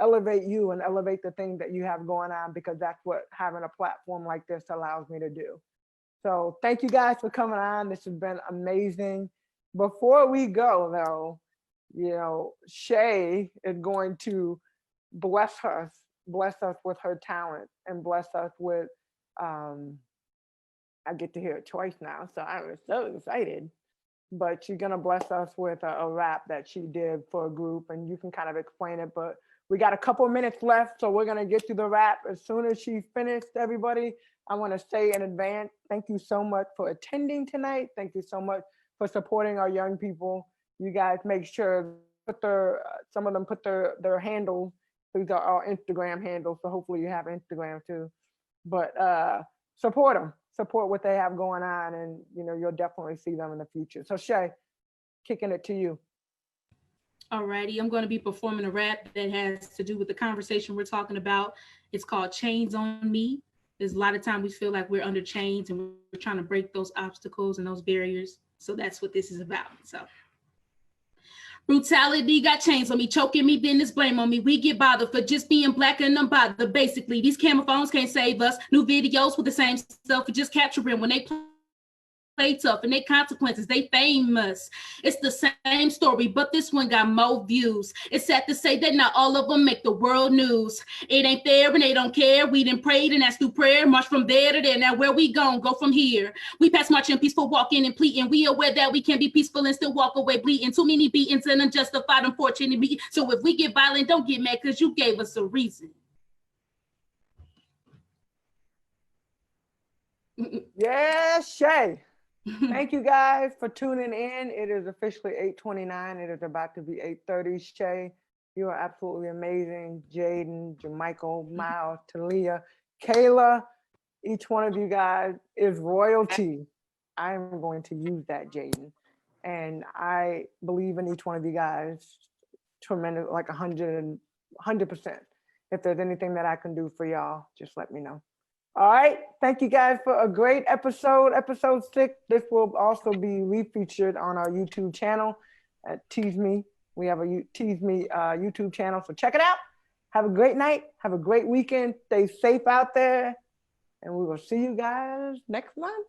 elevate you and elevate the things that you have going on, because that's what having a platform like this allows me to do. So thank you guys for coming on. This has been amazing. Before we go though, you know, Shay is going to bless us with her talent and bless us with, I get to hear it twice now, so I was so excited. But she's gonna bless us with a rap that she did for a group, and you can kind of explain it. But we got a couple minutes left, so we're gonna get to the rap as soon as she's finished. Everybody, I want to say in advance, thank you so much for attending tonight. Thank you so much for supporting our young people. You guys make sure put their some of them put their handles. These are our Instagram handles, so hopefully you have Instagram too. But support them, support what they have going on, and you know you'll definitely see them in the future. So Shay, kicking it to you. Alrighty, I'm going to be performing a rap that has to do with the conversation we're talking about. It's called Chains on Me. There's a lot of time we feel like we're under chains and we're trying to break those obstacles and those barriers. So that's what this is about. So brutality got chains on me, choking me, then this blame on me. We get bothered for just being black and unbothered. Basically, these camera phones can't save us. New videos with the same stuff, we just capturing when they play tough and they consequences, they famous. It's the same story, but this one got more views. It's sad to say that not all of them make the world news. It ain't fair and they don't care. We done prayed and asked through prayer, march from there to there. Now where we gon' go from here? We pass marching, peaceful walking and pleading. We aware that we can be peaceful and still walk away bleeding. Too many beatings and unjustified unfortunately. So if we get violent, don't get mad because you gave us a reason. Yeah, Shay. Thank you guys for tuning in. It is officially 8:29. It is about to be 8:30. Shay, you are absolutely amazing. Jaden, Jermichael, Miles, Talia, Kayla, each one of you guys is royalty. I am going to use that, Jaden. And I believe in each one of you guys tremendous, like 100%. If there's anything that I can do for y'all, just let me know. All right. Thank you guys for a great episode. Episode 6. This will also be refeatured on our YouTube channel at Tease Me. We have a Tease Me YouTube channel, so check it out. Have a great night. Have a great weekend. Stay safe out there. And we will see you guys next month.